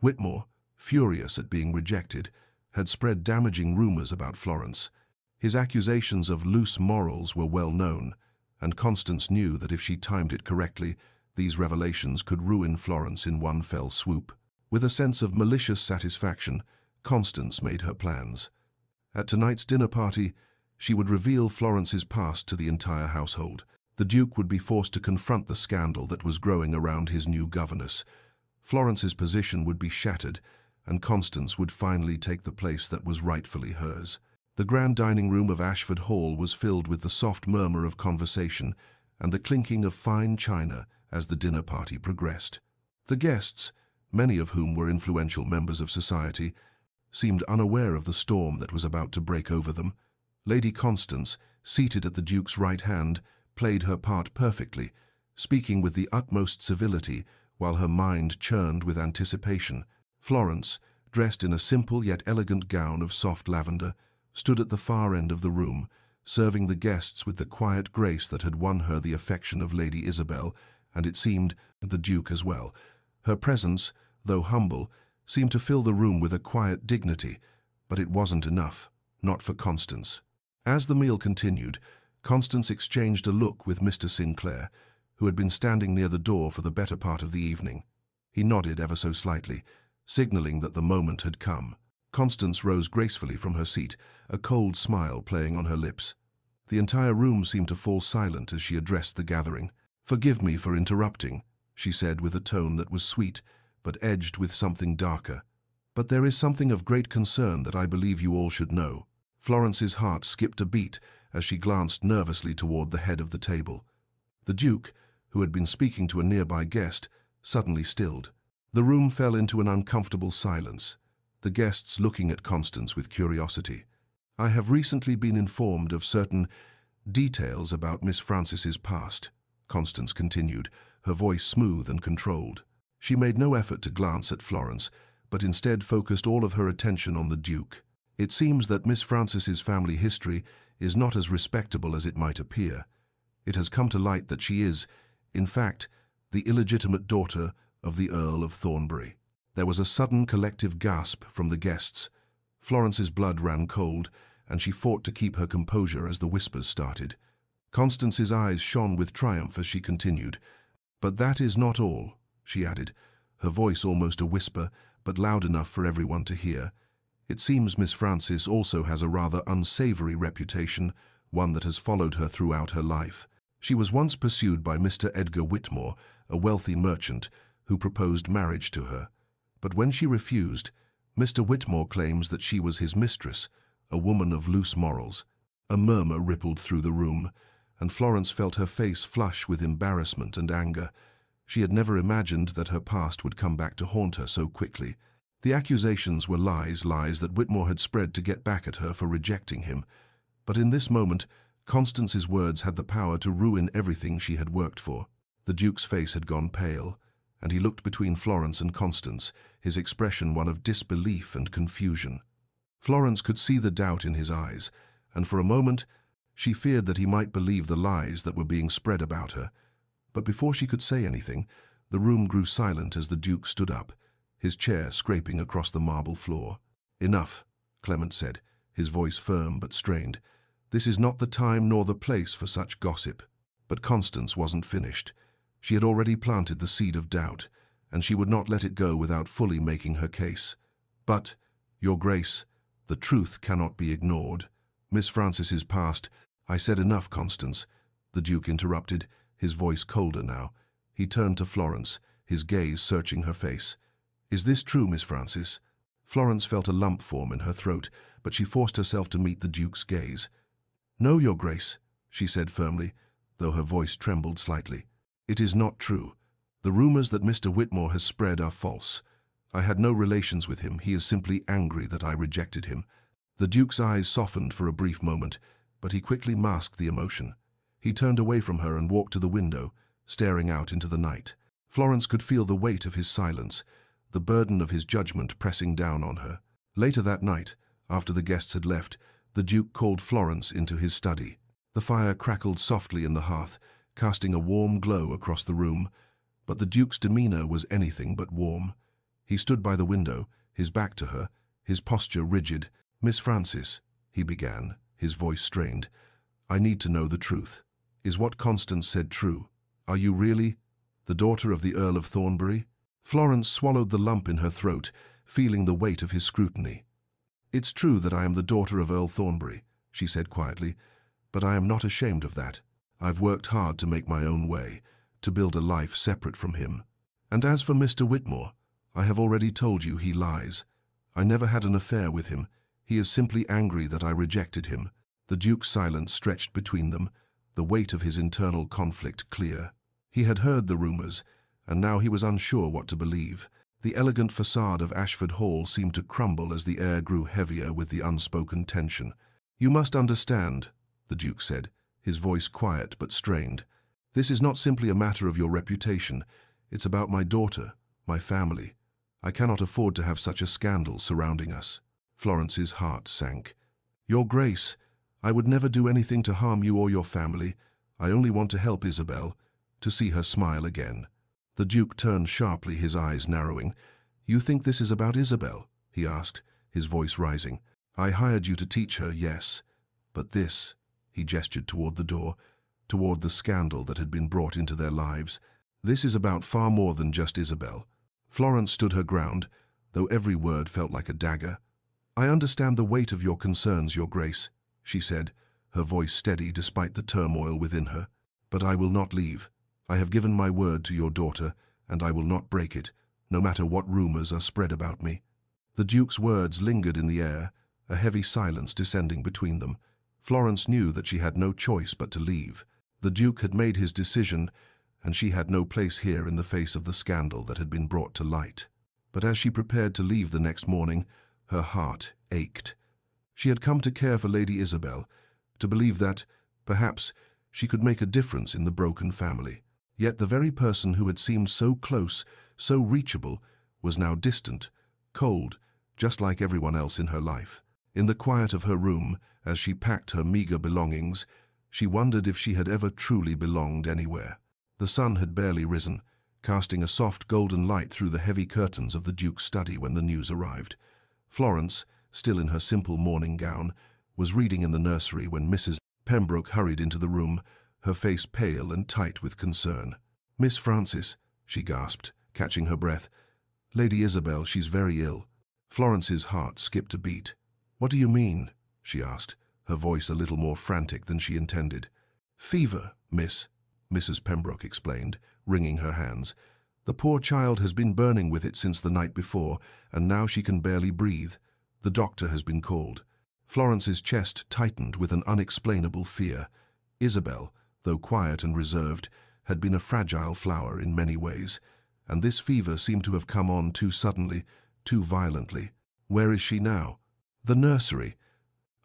Whitmore, furious at being rejected, had spread damaging rumors about Florence. His accusations of loose morals were well known, and Constance knew that if she timed it correctly, these revelations could ruin Florence in one fell swoop. With a sense of malicious satisfaction, Constance made her plans. At tonight's dinner party, she would reveal Florence's past to the entire household. The Duke would be forced to confront the scandal that was growing around his new governess. Florence's position would be shattered, and Constance would finally take the place that was rightfully hers. The grand dining room of Ashford Hall was filled with the soft murmur of conversation and the clinking of fine china as the dinner party progressed. The guests, many of whom were influential members of society, seemed unaware of the storm that was about to break over them. Lady Constance, seated at the Duke's right hand, played her part perfectly, speaking with the utmost civility while her mind churned with anticipation. Florence, dressed in a simple yet elegant gown of soft lavender, stood at the far end of the room, serving the guests with the quiet grace that had won her the affection of Lady Isabel, and it seemed the Duke as well. Her presence, though humble, seemed to fill the room with a quiet dignity, but it wasn't enough, not for Constance. As the meal continued, Constance exchanged a look with Mr. Sinclair, who had been standing near the door for the better part of the evening. He nodded ever so slightly, signaling that the moment had come. Constance rose gracefully from her seat, a cold smile playing on her lips. The entire room seemed to fall silent as she addressed the gathering. "Forgive me for interrupting," she said with a tone that was sweet, but edged with something darker. "But there is something of great concern that I believe you all should know." Florence's heart skipped a beat as she glanced nervously toward the head of the table. The Duke, who had been speaking to a nearby guest, suddenly stilled. The room fell into an uncomfortable silence, the guests looking at Constance with curiosity. "I have recently been informed of certain details about Miss Francis's past," Constance continued, her voice smooth and controlled. She made no effort to glance at Florence, but instead focused all of her attention on the Duke. "It seems that Miss Francis's family history is not as respectable as it might appear. It has come to light that she is, in fact, the illegitimate daughter of the Earl of Thornbury." There was a sudden collective gasp from the guests. Florence's blood ran cold, and she fought to keep her composure as the whispers started. Constance's eyes shone with triumph as she continued. "But that is not all," she added, her voice almost a whisper, but loud enough for everyone to hear. "It seems Miss Francis also has a rather unsavory reputation, one that has followed her throughout her life. She was once pursued by Mr. Edgar Whitmore, a wealthy merchant, who proposed marriage to her. But when she refused, Mr. Whitmore claims that she was his mistress, a woman of loose morals." A murmur rippled through the room, and Florence felt her face flush with embarrassment and anger. She had never imagined that her past would come back to haunt her so quickly. The accusations were lies that Whitmore had spread to get back at her for rejecting him. But in this moment, Constance's words had the power to ruin everything she had worked for. The Duke's face had gone pale, and he looked between Florence and Constance, his expression one of disbelief and confusion. Florence could see the doubt in his eyes, and for a moment she feared that he might believe the lies that were being spread about her. But before she could say anything, the room grew silent as the Duke stood up, his chair scraping across the marble floor. "Enough," Clement said, his voice firm but strained. "This is not the time nor the place for such gossip." But Constance wasn't finished. She had already planted the seed of doubt, and she would not let it go without fully making her case. "But, Your Grace, the truth cannot be ignored. Miss Francis's past—" "I said enough, Constance," the Duke interrupted, his voice colder now. He turned to Florence, his gaze searching her face. "Is this true, Miss Francis?" Florence felt a lump form in her throat, but she forced herself to meet the Duke's gaze. "No, Your Grace," she said firmly, though her voice trembled slightly. "It is not true. The rumors that Mr. Whitmore has spread are false. I had no relations with him. He is simply angry that I rejected him." The Duke's eyes softened for a brief moment, but he quickly masked the emotion. He turned away from her and walked to the window, staring out into the night. Florence could feel the weight of his silence, the burden of his judgment pressing down on her. Later that night, after the guests had left, the Duke called Florence into his study. The fire crackled softly in the hearth, casting a warm glow across the room, but the Duke's demeanor was anything but warm. He stood by the window, his back to her, his posture rigid. "Miss Francis," he began, his voice strained, "I need to know the truth. Is what Constance said true? Are you really the daughter of the Earl of Thornbury?" Florence swallowed the lump in her throat, feeling the weight of his scrutiny. "It's true that I am the daughter of Earl Thornbury," she said quietly, "but I am not ashamed of that. I've worked hard to make my own way, to build a life separate from him. And as for Mr. Whitmore, I have already told you he lies. I never had an affair with him. He is simply angry that I rejected him." The Duke's silence stretched between them, the weight of his internal conflict clear. He had heard the rumors, and now he was unsure what to believe. The elegant facade of Ashford Hall seemed to crumble as the air grew heavier with the unspoken tension. "You must understand," the Duke said, his voice quiet but strained. "This is not simply a matter of your reputation. It's about my daughter, my family. I cannot afford to have such a scandal surrounding us." Florence's heart sank. "Your Grace, I would never do anything to harm you or your family. I only want to help Isabel, to see her smile again." The Duke turned sharply, his eyes narrowing. "You think this is about Isabel?" he asked, his voice rising. "I hired you to teach her, yes. But this," he gestured toward the door, toward the scandal that had been brought into their lives. "This is about far more than just Isabel." Florence stood her ground, though every word felt like a dagger. "I understand the weight of your concerns, Your Grace," she said, her voice steady despite the turmoil within her. "But I will not leave. I have given my word to your daughter, and I will not break it, no matter what rumors are spread about me." The Duke's words lingered in the air, a heavy silence descending between them. Florence knew that she had no choice but to leave. The Duke had made his decision, and she had no place here in the face of the scandal that had been brought to light. But as she prepared to leave the next morning, her heart ached. She had come to care for Lady Isabel, to believe that, perhaps, she could make a difference in the broken family. Yet the very person who had seemed so close, so reachable, was now distant, cold, just like everyone else in her life. In the quiet of her room, as she packed her meager belongings, she wondered if she had ever truly belonged anywhere. The sun had barely risen, casting a soft golden light through the heavy curtains of the Duke's study when the news arrived. Florence, still in her simple morning gown, was reading in the nursery when Mrs. Pembroke hurried into the room, her face pale and tight with concern. "Miss Frances," she gasped, catching her breath. "Lady Isabel, she's very ill." Florence's heart skipped a beat. "What do you mean?" she asked, her voice a little more frantic than she intended. "Fever, miss," Mrs. Pembroke explained, wringing her hands. "The poor child has been burning with it since the night before, and now she can barely breathe. The doctor has been called." Florence's chest tightened with an unexplainable fear. Isabel, though quiet and reserved, had been a fragile flower in many ways, and this fever seemed to have come on too suddenly, too violently. "Where is she now?" "The nursery.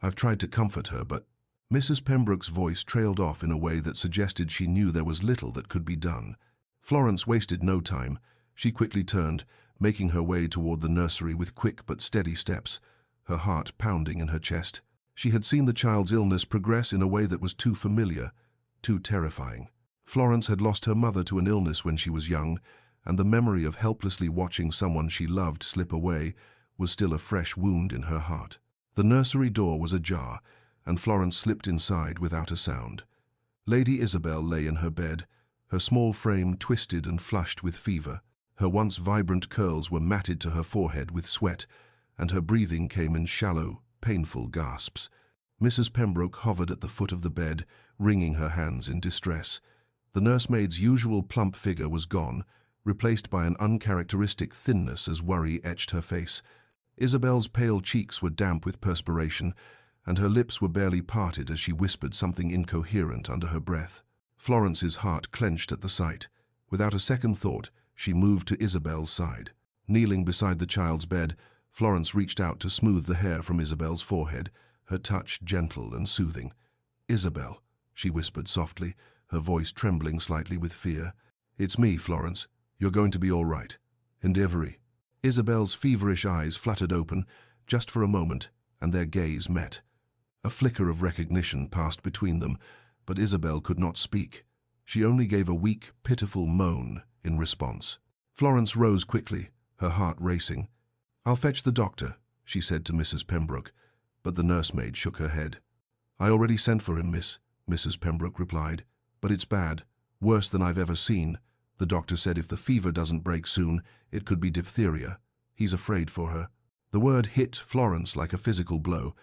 I've tried to comfort her, but—" Mrs. Pembroke's voice trailed off in a way that suggested she knew there was little that could be done. Florence wasted no time. She quickly turned, making her way toward the nursery with quick but steady steps, her heart pounding in her chest. She had seen the child's illness progress in a way that was too familiar, too terrifying. Florence had lost her mother to an illness when she was young, and the memory of helplessly watching someone she loved slip away was still a fresh wound in her heart. The nursery door was ajar, and Florence slipped inside without a sound. Lady Isabel lay in her bed, her small frame twisted and flushed with fever. Her once vibrant curls were matted to her forehead with sweat, and her breathing came in shallow, painful gasps. Mrs. Pembroke hovered at the foot of the bed, wringing her hands in distress. The nursemaid's usual plump figure was gone, replaced by an uncharacteristic thinness as worry etched her face. Isabel's pale cheeks were damp with perspiration, and her lips were barely parted as she whispered something incoherent under her breath. Florence's heart clenched at the sight. Without a second thought, she moved to Isabel's side. Kneeling beside the child's bed, Florence reached out to smooth the hair from Isabel's forehead, her touch gentle and soothing. "Isabel," she whispered softly, her voice trembling slightly with fear. "It's me, Florence. You're going to be all right. Endeavory." Isabel's feverish eyes fluttered open, just for a moment, and their gaze met. A flicker of recognition passed between them, but Isabel could not speak. She only gave a weak, pitiful moan in response. Florence rose quickly, her heart racing. "I'll fetch the doctor," she said to Mrs. Pembroke, but the nursemaid shook her head. "I already sent for him, miss," Mrs. Pembroke replied. "But it's bad, worse than I've ever seen. The doctor said if the fever doesn't break soon, it could be diphtheria. He's afraid for her." The word hit Florence like a physical blow.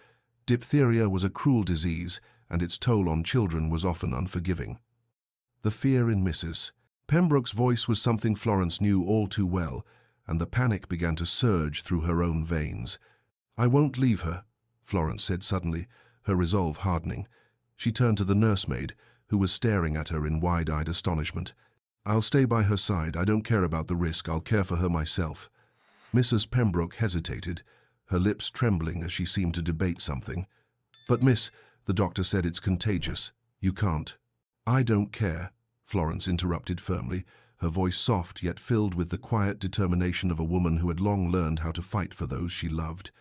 Diphtheria was a cruel disease, and its toll on children was often unforgiving. The fear in Mrs. Pembroke's voice was something Florence knew all too well, and the panic began to surge through her own veins. "I won't leave her," Florence said suddenly, her resolve hardening. She turned to the nursemaid, who was staring at her in wide-eyed astonishment. "I'll stay by her side. I don't care about the risk. I'll care for her myself." Mrs. Pembroke hesitated, her lips trembling as she seemed to debate something. "But miss," the doctor said, "it's contagious. You can't." "I don't care," Florence interrupted firmly, her voice soft yet filled with the quiet determination of a woman who had long learned how to fight for those she loved.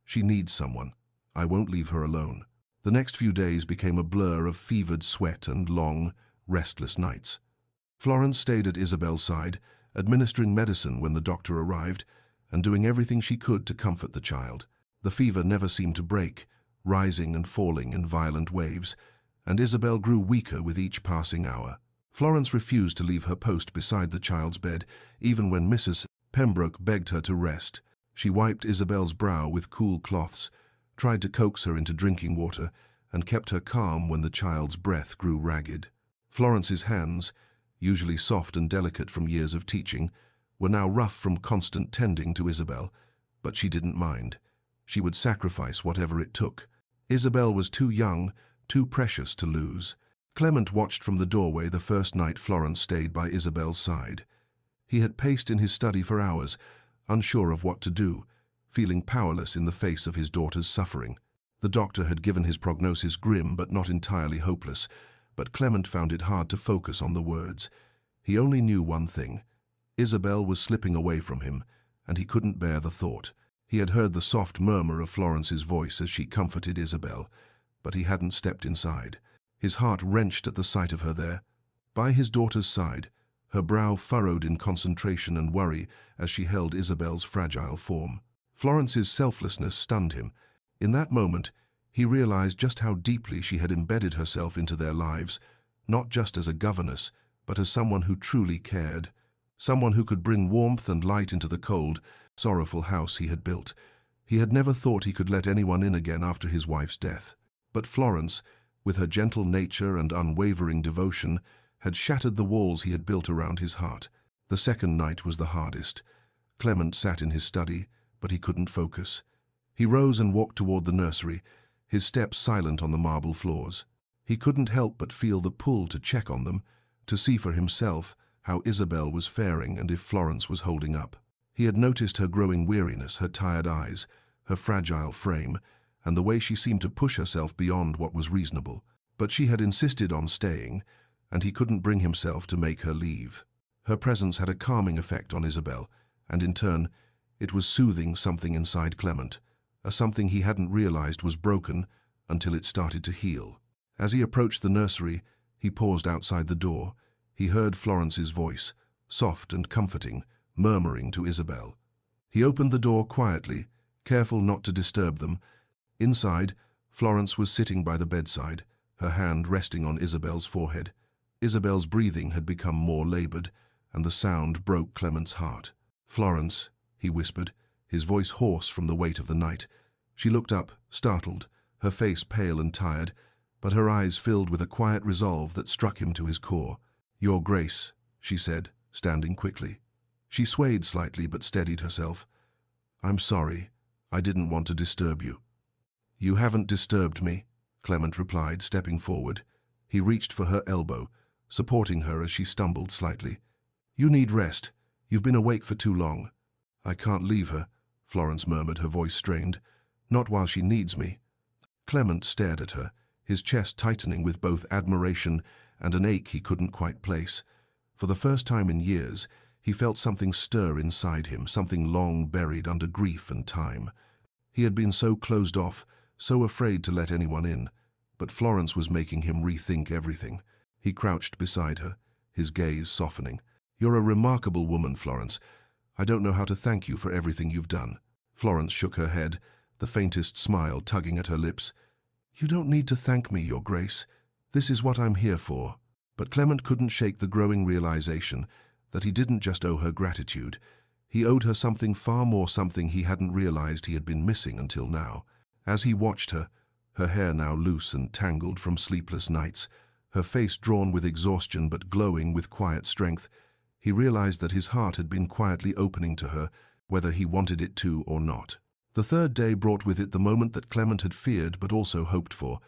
"She needs someone. I won't leave her alone." The next few days became a blur of fevered sweat and long, restless nights. Florence stayed at Isabel's side, administering medicine when the doctor arrived, and doing everything she could to comfort the child. The fever never seemed to break, rising and falling in violent waves, and Isabel grew weaker with each passing hour. Florence refused to leave her post beside the child's bed, even when Mrs. Pembroke begged her to rest. She wiped Isabel's brow with cool cloths, tried to coax her into drinking water, and kept her calm when the child's breath grew ragged. Florence's hands, usually soft and delicate from years of teaching, were now rough from constant tending to Isabel, but she didn't mind. She would sacrifice whatever it took. Isabel was too young, too precious to lose. Clement watched from the doorway the first night Florence stayed by Isabel's side. He had paced in his study for hours, unsure of what to do, feeling powerless in the face of his daughter's suffering. The doctor had given his prognosis grim but not entirely hopeless, but Clement found it hard to focus on the words. He only knew one thing. Isabel was slipping away from him, and he couldn't bear the thought. He had heard the soft murmur of Florence's voice as she comforted Isabel, but he hadn't stepped inside. His heart wrenched at the sight of her there, by his daughter's side, her brow furrowed in concentration and worry as she held Isabel's fragile form. Florence's selflessness stunned him. In that moment, he realized just how deeply she had embedded herself into their lives, not just as a governess, but as someone who truly cared, someone who could bring warmth and light into the cold, sorrowful house he had built. He had never thought he could let anyone in again after his wife's death. But Florence, with her gentle nature and unwavering devotion, had shattered the walls he had built around his heart. The second night was the hardest. Clement sat in his study, but he couldn't focus. He rose and walked toward the nursery, his steps silent on the marble floors. He couldn't help but feel the pull to check on them, to see for himself how Isabel was faring and if Florence was holding up. He had noticed her growing weariness, her tired eyes, her fragile frame, and the way she seemed to push herself beyond what was reasonable. But she had insisted on staying, and he couldn't bring himself to make her leave. Her presence had a calming effect on Isabel, and in turn, it was soothing something inside Clement, a something he hadn't realized was broken until it started to heal. As he approached the nursery, he paused outside the door. He heard Florence's voice, soft and comforting, murmuring to Isabel. He opened the door quietly, careful not to disturb them. Inside, Florence was sitting by the bedside, her hand resting on Isabel's forehead. Isabel's breathing had become more labored, and the sound broke Clement's heart. "Florence," he whispered, his voice hoarse from the weight of the night. She looked up, startled, her face pale and tired, but her eyes filled with a quiet resolve that struck him to his core. "Your Grace," she said, standing quickly. She swayed slightly but steadied herself. "I'm sorry. I didn't want to disturb you." "You haven't disturbed me," Clement replied, stepping forward. He reached for her elbow, supporting her as she stumbled slightly. "You need rest. You've been awake for too long." "I can't leave her," Florence murmured, her voice strained. "Not while she needs me." Clement stared at her, his chest tightening with both admiration and an ache he couldn't quite place. For the first time in years, he felt something stir inside him, something long buried under grief and time. He had been so closed off, so afraid to let anyone in, but Florence was making him rethink everything. He crouched beside her, his gaze softening. "You're a remarkable woman, Florence. I don't know how to thank you for everything you've done." Florence shook her head, the faintest smile tugging at her lips. "You don't need to thank me, Your Grace. This is what I'm here for." But Clement couldn't shake the growing realization that he didn't just owe her gratitude. He owed her something far more, something he hadn't realized he had been missing until now. As he watched her, her hair now loose and tangled from sleepless nights, her face drawn with exhaustion but glowing with quiet strength, he realized that his heart had been quietly opening to her, whether he wanted it to or not. The third day brought with it the moment that Clement had feared but also hoped for.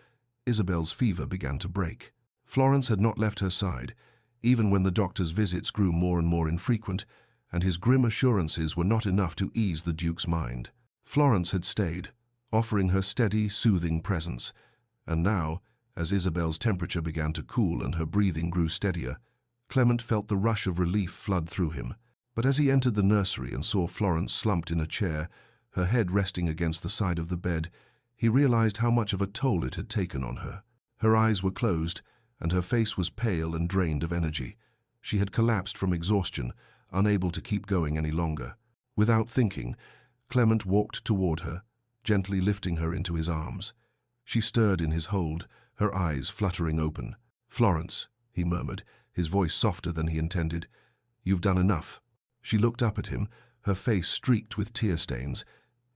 Isabel's fever began to break. Florence had not left her side, even when the doctor's visits grew more and more infrequent, and his grim assurances were not enough to ease the Duke's mind. Florence had stayed, offering her steady, soothing presence, and now, as Isabel's temperature began to cool and her breathing grew steadier, Clement felt the rush of relief flood through him. But as he entered the nursery and saw Florence slumped in a chair, her head resting against the side of the bed, he realized how much of a toll it had taken on her. Her eyes were closed, and her face was pale and drained of energy. She had collapsed from exhaustion, unable to keep going any longer. Without thinking, Clement walked toward her, gently lifting her into his arms. She stirred in his hold, her eyes fluttering open. "Florence," he murmured, his voice softer than he intended, "you've done enough." She looked up at him, her face streaked with tear stains.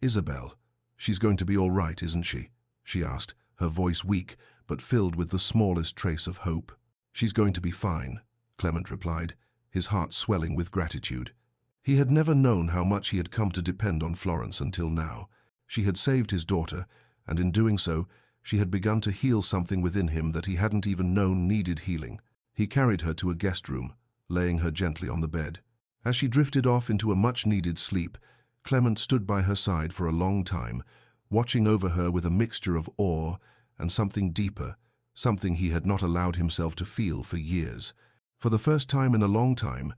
"Isabel, she's going to be all right, isn't she?" she asked, her voice weak, but filled with the smallest trace of hope. "She's going to be fine," Clement replied, his heart swelling with gratitude. He had never known how much he had come to depend on Florence until now. She had saved his daughter, and in doing so, she had begun to heal something within him that he hadn't even known needed healing. He carried her to a guest room, laying her gently on the bed. As she drifted off into a much-needed sleep, Clement stood by her side for a long time, watching over her with a mixture of awe and something deeper, something he had not allowed himself to feel for years. For the first time in a long time,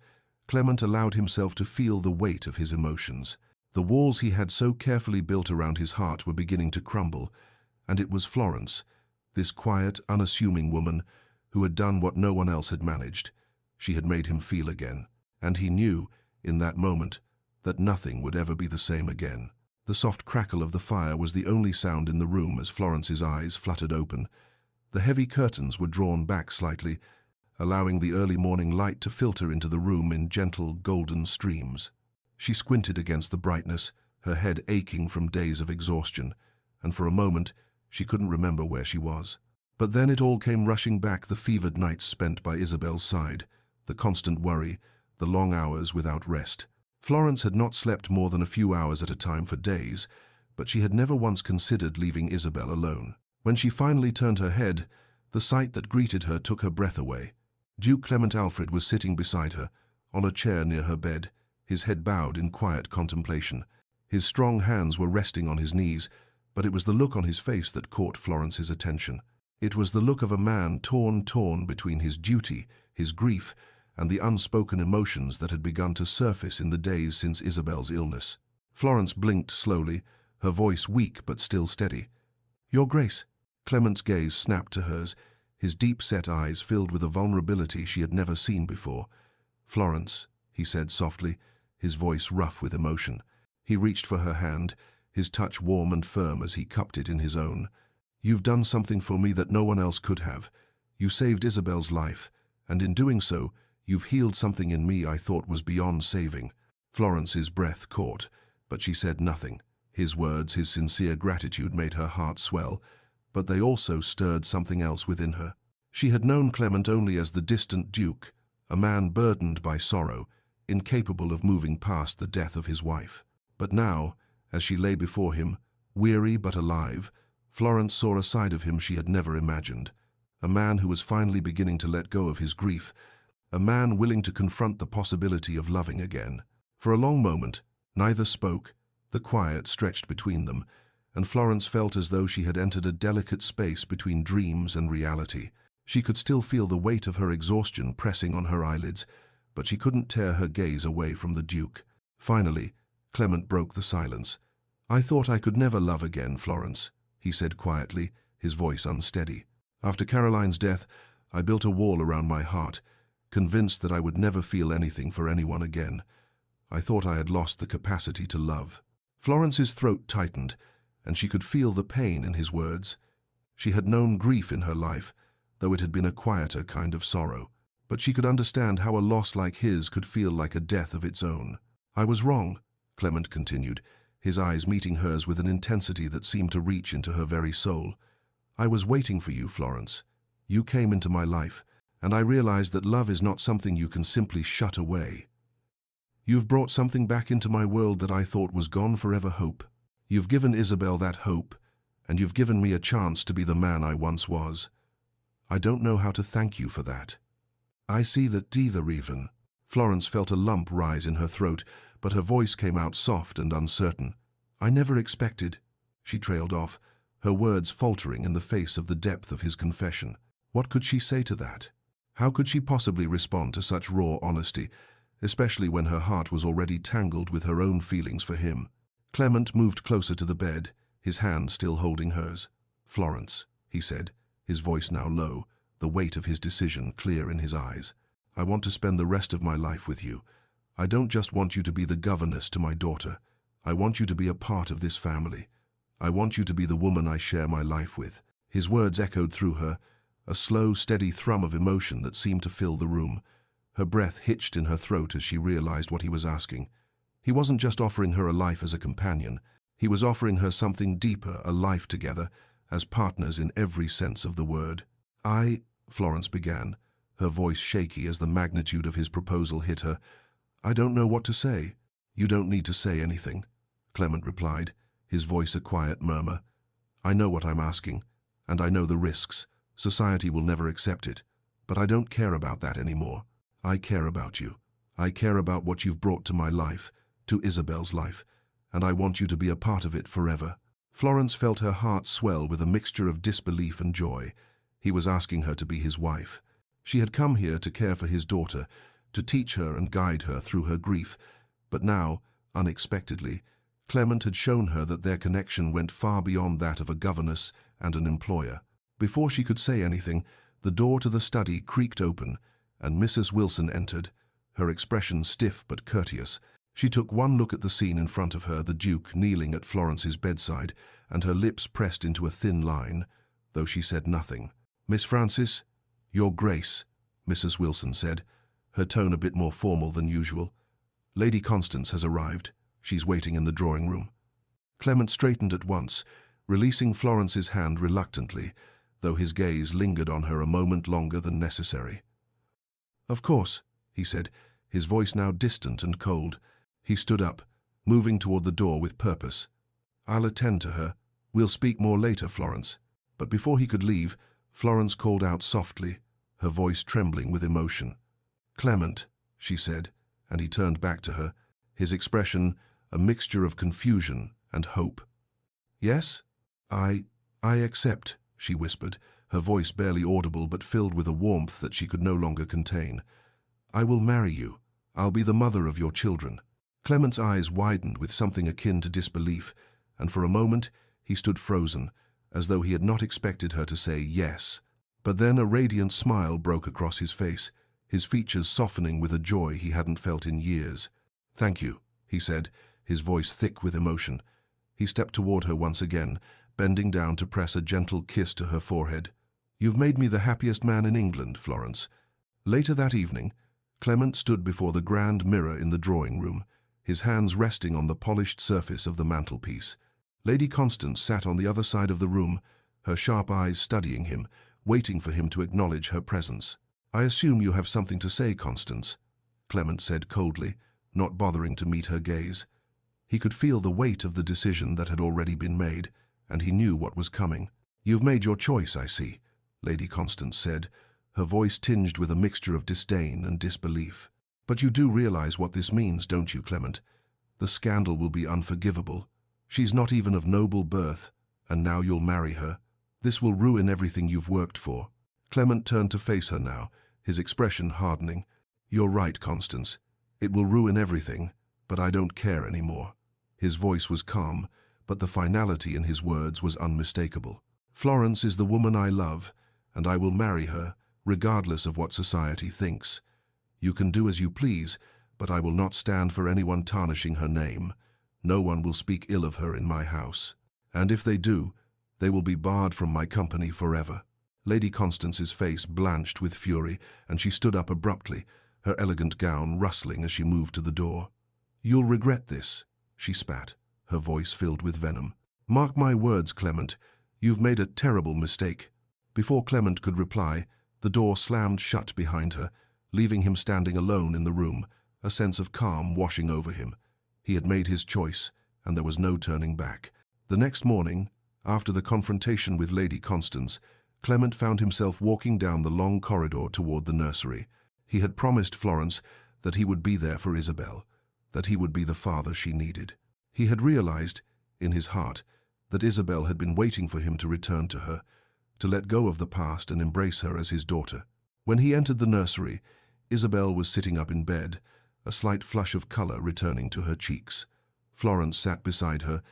Clement allowed himself to feel the weight of his emotions. The walls he had so carefully built around his heart were beginning to crumble, and it was Florence, this quiet, unassuming woman, who had done what no one else had managed. she had made him feel again. And he knew, in that moment, that nothing would ever be the same again. The soft crackle of the fire was the only sound in the room as Florence's eyes fluttered open. The heavy curtains were drawn back slightly, allowing the early morning light to filter into the room in gentle golden streams. She squinted against the brightness, her head aching from days of exhaustion, and for a moment she couldn't remember where she was. But then it all came rushing back, the fevered nights spent by Isabel's side, the constant worry, the long hours without rest. Florence had not slept more than a few hours at a time for days, but she had never once considered leaving Isabel alone. When she finally turned her head, the sight that greeted her took her breath away. Duke Clement Alfred was sitting beside her, on a chair near her bed, his head bowed in quiet contemplation. His strong hands were resting on his knees, but it was the look on his face that caught Florence's attention. It was the look of a man torn between his duty, his grief, and the unspoken emotions that had begun to surface in the days since Isabel's illness. Florence blinked slowly, her voice weak but still steady. "Your Grace." Clement's gaze snapped to hers, his deep-set eyes filled with a vulnerability she had never seen before. "Florence," he said softly, his voice rough with emotion. He reached for her hand, his touch warm and firm as he cupped it in his own. "You've done something for me that no one else could have. You saved Isabel's life, and in doing so, you've healed something in me I thought was beyond saving." Florence's breath caught, but she said nothing. His words, his sincere gratitude made her heart swell, but they also stirred something else within her. She had known Clement only as the distant Duke, a man burdened by sorrow, incapable of moving past the death of his wife. But now, as she lay before him, weary but alive, Florence saw a side of him she had never imagined. A man who was finally beginning to let go of his grief, a man willing to confront the possibility of loving again. For a long moment, neither spoke. The quiet stretched between them, and Florence felt as though she had entered a delicate space between dreams and reality. She could still feel the weight of her exhaustion pressing on her eyelids, but she couldn't tear her gaze away from the Duke. Finally, Clement broke the silence. "I thought I could never love again, Florence," he said quietly, his voice unsteady. "After Caroline's death, I built a wall around my heart, convinced that I would never feel anything for anyone again. I thought I had lost the capacity to love." Florence's throat tightened, and she could feel the pain in his words. She had known grief in her life, though it had been a quieter kind of sorrow. But she could understand how a loss like his could feel like a death of its own. "I was wrong," Clement continued, his eyes meeting hers with an intensity that seemed to reach into her very soul. "I was waiting for you, Florence. You came into my life, and I realized that love is not something you can simply shut away. You've brought something back into my world that I thought was gone forever: hope. You've given Isabel that hope, and you've given me a chance to be the man I once was. I don't know how to thank you for that. I see that either even." Florence felt a lump rise in her throat, but her voice came out soft and uncertain. "I never expected," she trailed off, her words faltering in the face of the depth of his confession. What could she say to that? How could she possibly respond to such raw honesty, especially when her heart was already tangled with her own feelings for him? Clement moved closer to the bed, his hand still holding hers. "Florence," he said, his voice now low, the weight of his decision clear in his eyes. "I want to spend the rest of my life with you. I don't just want you to be the governess to my daughter. I want you to be a part of this family. I want you to be the woman I share my life with." His words echoed through her, a slow, steady thrum of emotion that seemed to fill the room. Her breath hitched in her throat as she realized what he was asking. He wasn't just offering her a life as a companion. He was offering her something deeper, a life together, as partners in every sense of the word. Florence began, her voice shaky as the magnitude of his proposal hit her. "I don't know what to say." "You don't need to say anything," Clement replied, his voice a quiet murmur. "I know what I'm asking, and I know the risks. Society will never accept it, but I don't care about that anymore. I care about you. I care about what you've brought to my life, to Isabel's life, and I want you to be a part of it forever." Florence felt her heart swell with a mixture of disbelief and joy. He was asking her to be his wife. She had come here to care for his daughter, to teach her and guide her through her grief, but now, unexpectedly, Clement had shown her that their connection went far beyond that of a governess and an employer. Before she could say anything, the door to the study creaked open, and Mrs. Wilson entered, her expression stiff but courteous. She took one look at the scene in front of her, the Duke kneeling at Florence's bedside, and her lips pressed into a thin line, though she said nothing. "Miss Frances, Your Grace," Mrs. Wilson said, her tone a bit more formal than usual. "Lady Constance has arrived. She's waiting in the drawing room." Clement straightened at once, releasing Florence's hand reluctantly, though his gaze lingered on her a moment longer than necessary. "Of course," he said, his voice now distant and cold. He stood up, moving toward the door with purpose. "I'll attend to her. We'll speak more later, Florence." But before he could leave, Florence called out softly, her voice trembling with emotion. "Clement," she said, and he turned back to her, his expression a mixture of confusion and hope. "Yes? I accept," she whispered, her voice barely audible but filled with a warmth that she could no longer contain. "I will marry you. I'll be the mother of your children." Clement's eyes widened with something akin to disbelief, and for a moment he stood frozen, as though he had not expected her to say yes. But then a radiant smile broke across his face, his features softening with a joy he hadn't felt in years. "Thank you," he said, his voice thick with emotion. He stepped toward her once again, bending down to press a gentle kiss to her forehead. "You've made me the happiest man in England, Florence." Later that evening, Clement stood before the grand mirror in the drawing-room, his hands resting on the polished surface of the mantelpiece. Lady Constance sat on the other side of the room, her sharp eyes studying him, waiting for him to acknowledge her presence. "I assume you have something to say, Constance," Clement said coldly, not bothering to meet her gaze. He could feel the weight of the decision that had already been made, and he knew what was coming. "You've made your choice, I see," Lady Constance said, her voice tinged with a mixture of disdain and disbelief. "But you do realize what this means, don't you, Clement? The scandal will be unforgivable. She's not even of noble birth, and now you'll marry her. This will ruin everything you've worked for." Clement turned to face her now, his expression hardening. "You're right, Constance. It will ruin everything, but I don't care anymore." His voice was calm, but the finality in his words was unmistakable. "Florence is the woman I love, and I will marry her, regardless of what society thinks. You can do as you please, but I will not stand for anyone tarnishing her name. No one will speak ill of her in my house. And if they do, they will be barred from my company forever." Lady Constance's face blanched with fury, and she stood up abruptly, her elegant gown rustling as she moved to the door. "You'll regret this," she spat, her voice filled with venom. "Mark my words, Clement, you've made a terrible mistake." Before Clement could reply, the door slammed shut behind her, leaving him standing alone in the room, a sense of calm washing over him. He had made his choice, and there was no turning back. The next morning, after the confrontation with Lady Constance, Clement found himself walking down the long corridor toward the nursery. He had promised Florence that he would be there for Isabel, that he would be the father she needed. He had realized, in his heart, that Isabel had been waiting for him to return to her, to let go of the past and embrace her as his daughter. When he entered the nursery, Isabel was sitting up in bed, a slight flush of color returning to her cheeks. Florence sat beside her,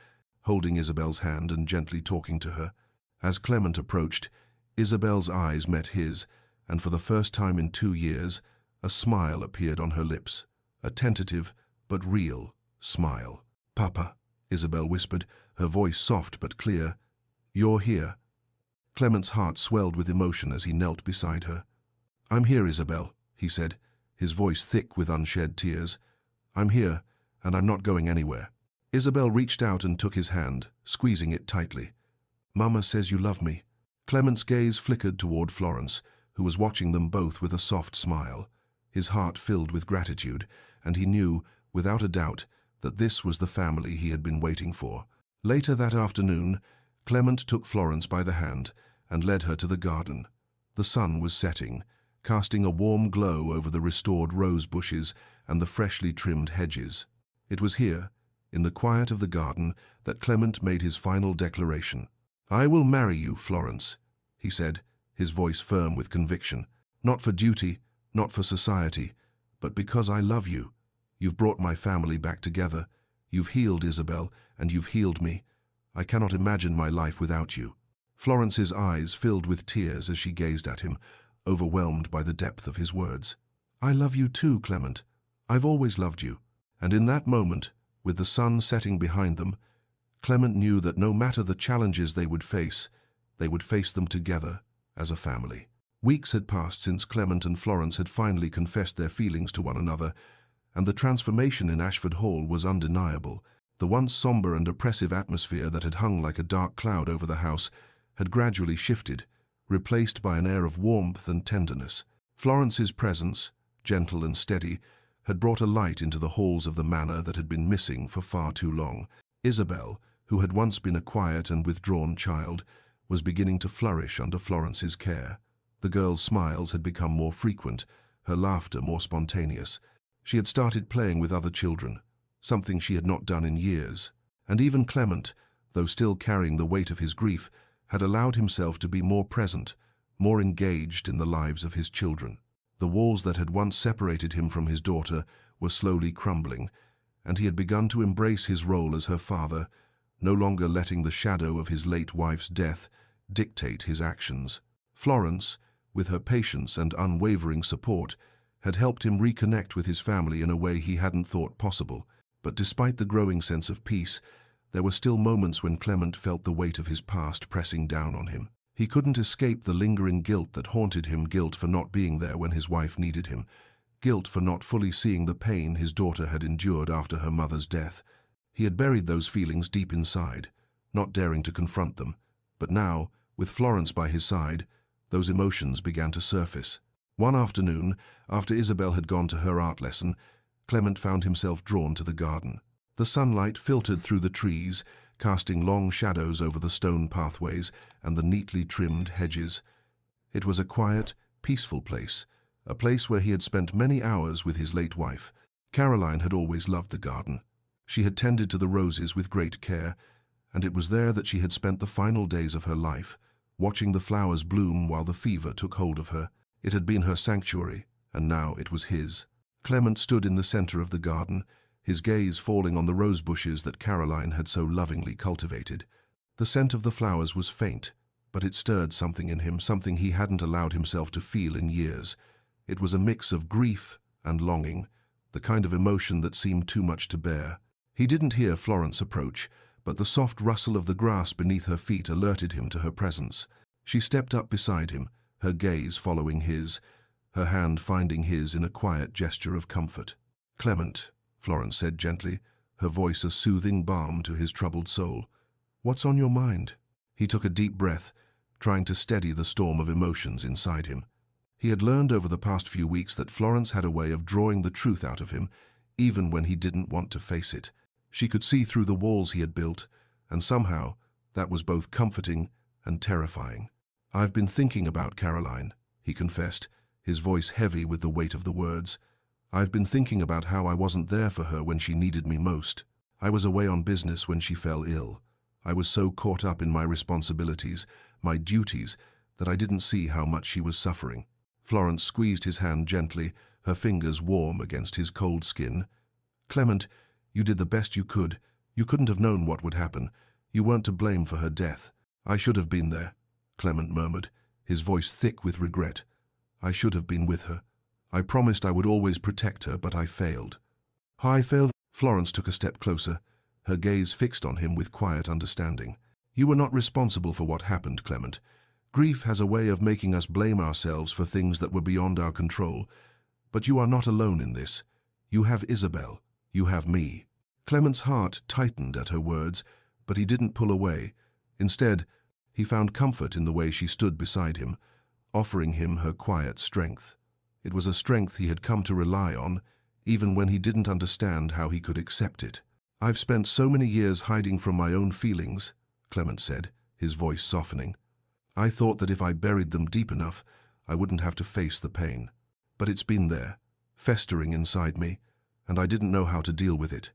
holding Isabel's hand and gently talking to her. As Clement approached, Isabel's eyes met his, and for the first time in 2 years, a smile appeared on her lips, a tentative but real smile. "Papa," Isabel whispered, her voice soft but clear. "You're here." Clement's heart swelled with emotion as he knelt beside her. "I'm here, Isabel," he said, his voice thick with unshed tears. "I'm here, and I'm not going anywhere." Isabel reached out and took his hand, squeezing it tightly. "Mama says you love me." Clement's gaze flickered toward Florence, who was watching them both with a soft smile. His heart filled with gratitude, and he knew, without a doubt, that this was the family he had been waiting for. Later that afternoon, Clement took Florence by the hand and led her to the garden. The sun was setting, casting a warm glow over the restored rose bushes and the freshly trimmed hedges. It was here, in the quiet of the garden, that Clement made his final declaration. "I will marry you, Florence," he said, his voice firm with conviction. "Not for duty, not for society, but because I love you. You've brought my family back together. You've healed Isabel, and you've healed me. I cannot imagine my life without you." Florence's eyes filled with tears as she gazed at him, overwhelmed by the depth of his words. "I love you too, Clement. I've always loved you." And in that moment, with the sun setting behind them, Clement knew that no matter the challenges they would face them together as a family. Weeks had passed since Clement and Florence had finally confessed their feelings to one another, and the transformation in Ashford Hall was undeniable. The once somber and oppressive atmosphere that had hung like a dark cloud over the house had gradually shifted, replaced by an air of warmth and tenderness. Florence's presence, gentle and steady, had brought a light into the halls of the manor that had been missing for far too long. Isabel, who had once been a quiet and withdrawn child, was beginning to flourish under Florence's care. The girl's smiles had become more frequent, her laughter more spontaneous. She had started playing with other children, something she had not done in years. And even Clement, though still carrying the weight of his grief, had allowed himself to be more present, more engaged in the lives of his children. The walls that had once separated him from his daughter were slowly crumbling, and he had begun to embrace his role as her father, no longer letting the shadow of his late wife's death dictate his actions. Florence, with her patience and unwavering support, had helped him reconnect with his family in a way he hadn't thought possible. But despite the growing sense of peace, there were still moments when Clement felt the weight of his past pressing down on him. He couldn't escape the lingering guilt that haunted him, guilt for not being there when his wife needed him, guilt for not fully seeing the pain his daughter had endured after her mother's death. He had buried those feelings deep inside, not daring to confront them. But now, with Florence by his side, those emotions began to surface. One afternoon, after Isabel had gone to her art lesson, Clement found himself drawn to the garden. The sunlight filtered through the trees, casting long shadows over the stone pathways and the neatly trimmed hedges. It was a quiet, peaceful place, a place where he had spent many hours with his late wife. Caroline had always loved the garden. She had tended to the roses with great care, and it was there that she had spent the final days of her life, watching the flowers bloom while the fever took hold of her. It had been her sanctuary, and now it was his. Clement stood in the center of the garden, his gaze falling on the rose bushes that Caroline had so lovingly cultivated. The scent of the flowers was faint, but it stirred something in him, something he hadn't allowed himself to feel in years. It was a mix of grief and longing, the kind of emotion that seemed too much to bear. He didn't hear Florence approach, but the soft rustle of the grass beneath her feet alerted him to her presence. She stepped up beside him, her gaze following his, her hand finding his in a quiet gesture of comfort. "Clement," Florence said gently, her voice a soothing balm to his troubled soul. "What's on your mind?" He took a deep breath, trying to steady the storm of emotions inside him. He had learned over the past few weeks that Florence had a way of drawing the truth out of him, even when he didn't want to face it. She could see through the walls he had built, and somehow that was both comforting and terrifying. "I've been thinking about Caroline," he confessed, his voice heavy with the weight of the words. "I've been thinking about how I wasn't there for her when she needed me most. I was away on business when she fell ill. I was so caught up in my responsibilities, my duties, that I didn't see how much she was suffering." Florence squeezed his hand gently, her fingers warm against his cold skin. "Clement, you did the best you could. You couldn't have known what would happen. You weren't to blame for her death." "I should have been there," Clement murmured, his voice thick with regret. "I should have been with her. I promised I would always protect her, but I failed." "I failed?" Florence took a step closer, her gaze fixed on him with quiet understanding. "You were not responsible for what happened, Clement. Grief has a way of making us blame ourselves for things that were beyond our control. But you are not alone in this. You have Isabel. You have me." Clement's heart tightened at her words, but he didn't pull away. Instead, he found comfort in the way she stood beside him, offering him her quiet strength. It was a strength he had come to rely on, even when he didn't understand how he could accept it. "I've spent so many years hiding from my own feelings," Clement said, his voice softening. "I thought that if I buried them deep enough, I wouldn't have to face the pain. But it's been there, festering inside me, and I didn't know how to deal with it.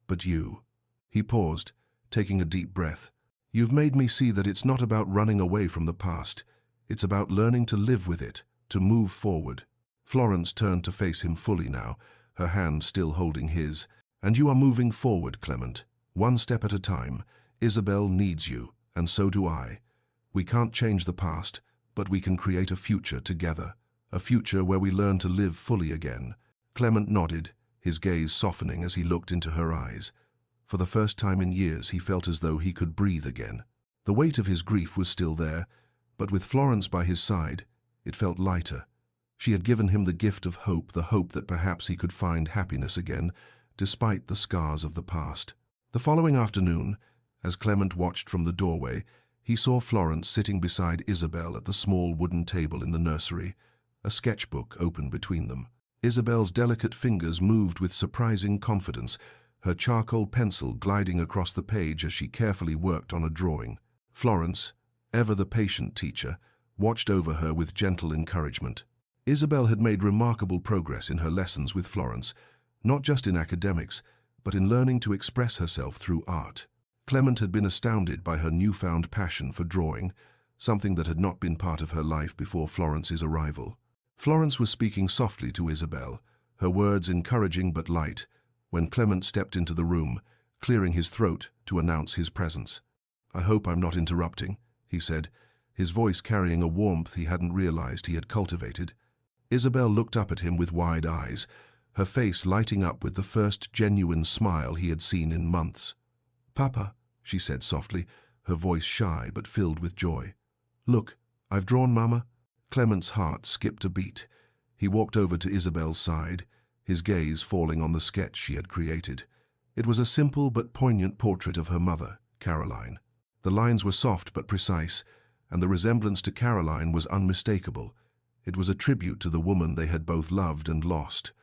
But you." He paused, taking a deep breath. "You've made me see that it's not about running away from the past. It's about learning to live with it, to move forward." Florence turned to face him fully now, her hand still holding his. "And you are moving forward, Clement, one step at a time. Isabel needs you, and so do I. We can't change the past, but we can create a future together." A future where we learn to live fully again. Clement nodded, his gaze softening as he looked into her eyes. For the first time in years he felt as though he could breathe again. The weight of his grief was still there, but with Florence by his side, it felt lighter. She had given him the gift of hope, the hope that perhaps he could find happiness again, despite the scars of the past. The following afternoon, as Clement watched from the doorway, he saw Florence sitting beside Isabel at the small wooden table in the nursery, a sketchbook open between them. Isabel's delicate fingers moved with surprising confidence, her charcoal pencil gliding across the page as she carefully worked on a drawing. Florence, ever the patient teacher, watched over her with gentle encouragement. Isabel had made remarkable progress in her lessons with Florence, not just in academics, but in learning to express herself through art. Clement had been astounded by her newfound passion for drawing, something that had not been part of her life before Florence's arrival. Florence was speaking softly to Isabel, her words encouraging but light, when Clement stepped into the room, clearing his throat to announce his presence. "I hope I'm not interrupting," he said, his voice carrying a warmth he hadn't realized he had cultivated. Isabel looked up at him with wide eyes, her face lighting up with the first genuine smile he had seen in months. "Papa," she said softly, her voice shy but filled with joy. "Look, I've drawn, Mama." Clement's heart skipped a beat. He walked over to Isabel's side, his gaze falling on the sketch she had created. It was a simple but poignant portrait of her mother, Caroline. The lines were soft but precise, and the resemblance to Caroline was unmistakable. It was a tribute to the woman they had both loved and lost.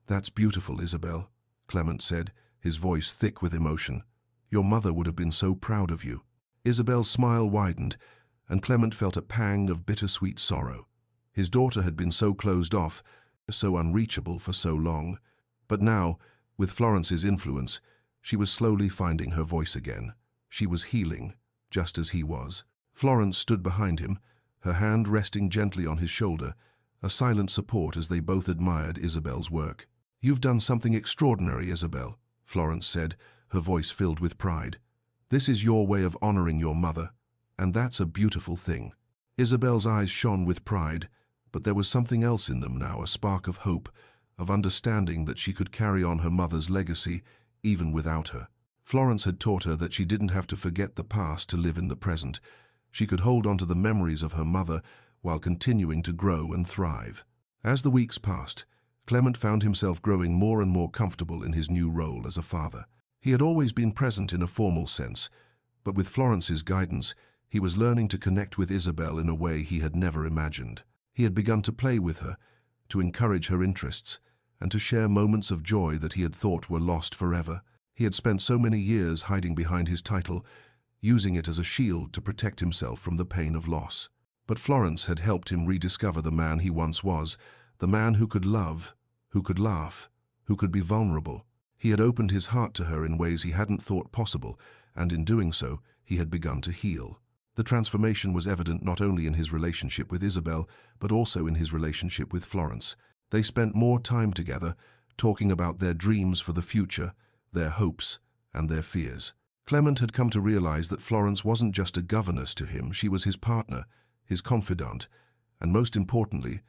"That's beautiful, Isabel," Clement said, his voice thick with emotion. "Your mother would have been so proud of you." Isabel's smile widened, and Clement felt a pang of bittersweet sorrow. His daughter had been so closed off, so unreachable for so long. But now, with Florence's influence, she was slowly finding her voice again. She was healing, just as he was. Florence stood behind him, her hand resting gently on his shoulder, a silent support as they both admired Isabel's work. "You've done something extraordinary, Isabel," Florence said, her voice filled with pride. "This is your way of honoring your mother, and that's a beautiful thing." Isabel's eyes shone with pride, but there was something else in them now, a spark of hope, of understanding that she could carry on her mother's legacy even without her. Florence had taught her that she didn't have to forget the past to live in the present. She could hold on to the memories of her mother while continuing to grow and thrive. As the weeks passed, Clement found himself growing more and more comfortable in his new role as a father. He had always been present in a formal sense, but with Florence's guidance, he was learning to connect with Isabel in a way he had never imagined. He had begun to play with her, to encourage her interests, and to share moments of joy that he had thought were lost forever. He had spent so many years hiding behind his title, using it as a shield to protect himself from the pain of loss. But Florence had helped him rediscover the man he once was, the man who could love, who could laugh, who could be vulnerable. He had opened his heart to her in ways he hadn't thought possible, and in doing so, he had begun to heal. The transformation was evident not only in his relationship with Isabel, but also in his relationship with Florence. They spent more time together, talking about their dreams for the future, their hopes, and their fears. Clement had come to realize that Florence wasn't just a governess to him, she was his partner, his confidant, and most importantly,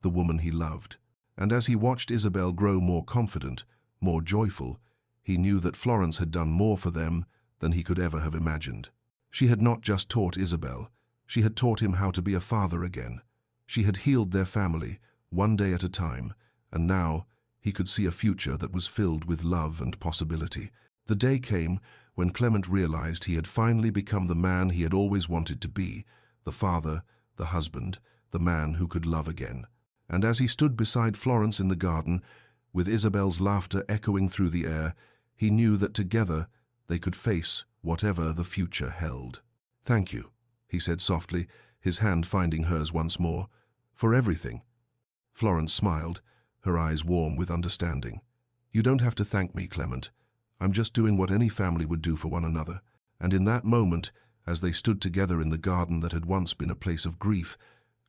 the woman he loved. And as he watched Isabel grow more confident, more joyful, he knew that Florence had done more for them than he could ever have imagined. She had not just taught Isabel, she had taught him how to be a father again. She had healed their family, one day at a time, and now he could see a future that was filled with love and possibility. The day came when Clement realized he had finally become the man he had always wanted to be, the father, the husband, the man who could love again. And as he stood beside Florence in the garden, with Isabel's laughter echoing through the air, he knew that together they could face whatever the future held. "Thank you," he said softly, his hand finding hers once more, "for everything." Florence smiled, her eyes warm with understanding. "You don't have to thank me, Clement. I'm just doing what any family would do for one another." And in that moment, as they stood together in the garden that had once been a place of grief,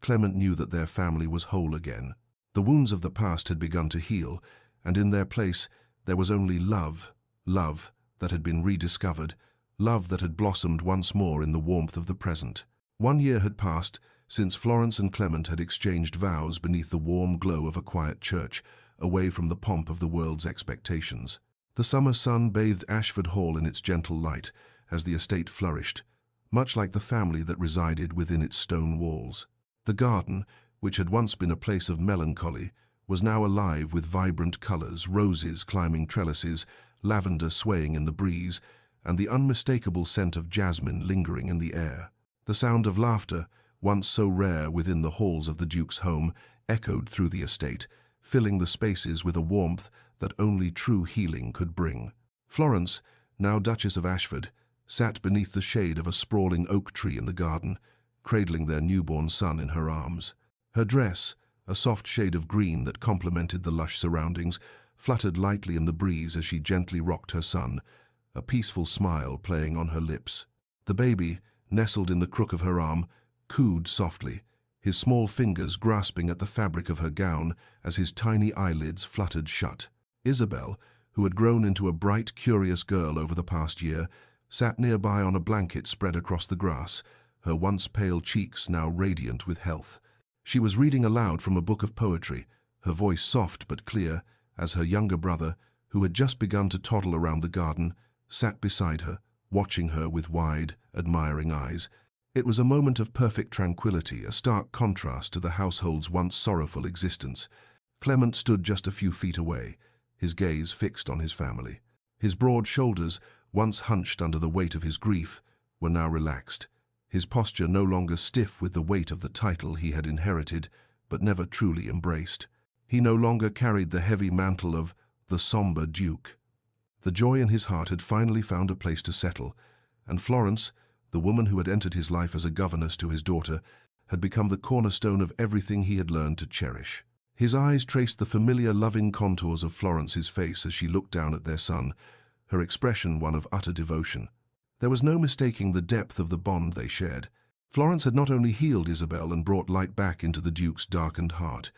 Clement knew that their family was whole again. The wounds of the past had begun to heal, and in their place there was only love, love that had been rediscovered, love that had blossomed once more in the warmth of the present. 1 year had passed since Florence and Clement had exchanged vows beneath the warm glow of a quiet church, away from the pomp of the world's expectations. The summer sun bathed Ashford Hall in its gentle light as the estate flourished, much like the family that resided within its stone walls. The garden, which had once been a place of melancholy, was now alive with vibrant colors, roses climbing trellises, lavender swaying in the breeze, and the unmistakable scent of jasmine lingering in the air. The sound of laughter, once so rare within the halls of the Duke's home, echoed through the estate, filling the spaces with a warmth that only true healing could bring. Florence, now Duchess of Ashford, sat beneath the shade of a sprawling oak tree in the garden, cradling their newborn son in her arms. Her dress, a soft shade of green that complemented the lush surroundings, fluttered lightly in the breeze as she gently rocked her son, a peaceful smile playing on her lips. The baby, nestled in the crook of her arm, cooed softly, his small fingers grasping at the fabric of her gown as his tiny eyelids fluttered shut. Isabel, who had grown into a bright, curious girl over the past year, sat nearby on a blanket spread across the grass, her once pale cheeks now radiant with health. She was reading aloud from a book of poetry, her voice soft but clear, as her younger brother, who had just begun to toddle around the garden, sat beside her, watching her with wide, admiring eyes. It was a moment of perfect tranquility, a stark contrast to the household's once sorrowful existence. Clement stood just a few feet away, his gaze fixed on his family. His broad shoulders, once hunched under the weight of his grief, were now relaxed, his posture no longer stiff with the weight of the title he had inherited, but never truly embraced. He no longer carried the heavy mantle of the somber Duke. The joy in his heart had finally found a place to settle, and Florence, the woman who had entered his life as a governess to his daughter, had become the cornerstone of everything he had learned to cherish. His eyes traced the familiar, loving contours of Florence's face as she looked down at their son, her expression one of utter devotion. There was no mistaking the depth of the bond they shared. Florence had not only healed Isabel and brought light back into the Duke's darkened heart,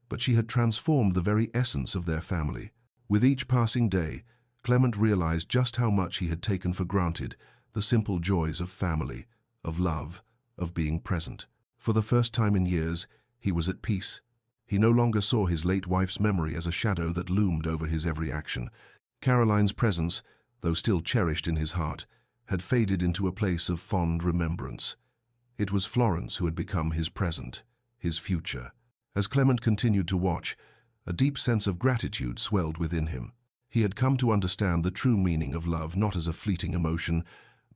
but she had transformed the very essence of their family. With each passing day, Clement realized just how much he had taken for granted, the simple joys of family, of love, of being present. For the first time in years, he was at peace. He no longer saw his late wife's memory as a shadow that loomed over his every action. Caroline's presence, though still cherished in his heart, had faded into a place of fond remembrance. It was Florence who had become his present, his future. As Clement continued to watch, a deep sense of gratitude swelled within him. He had come to understand the true meaning of love not as a fleeting emotion,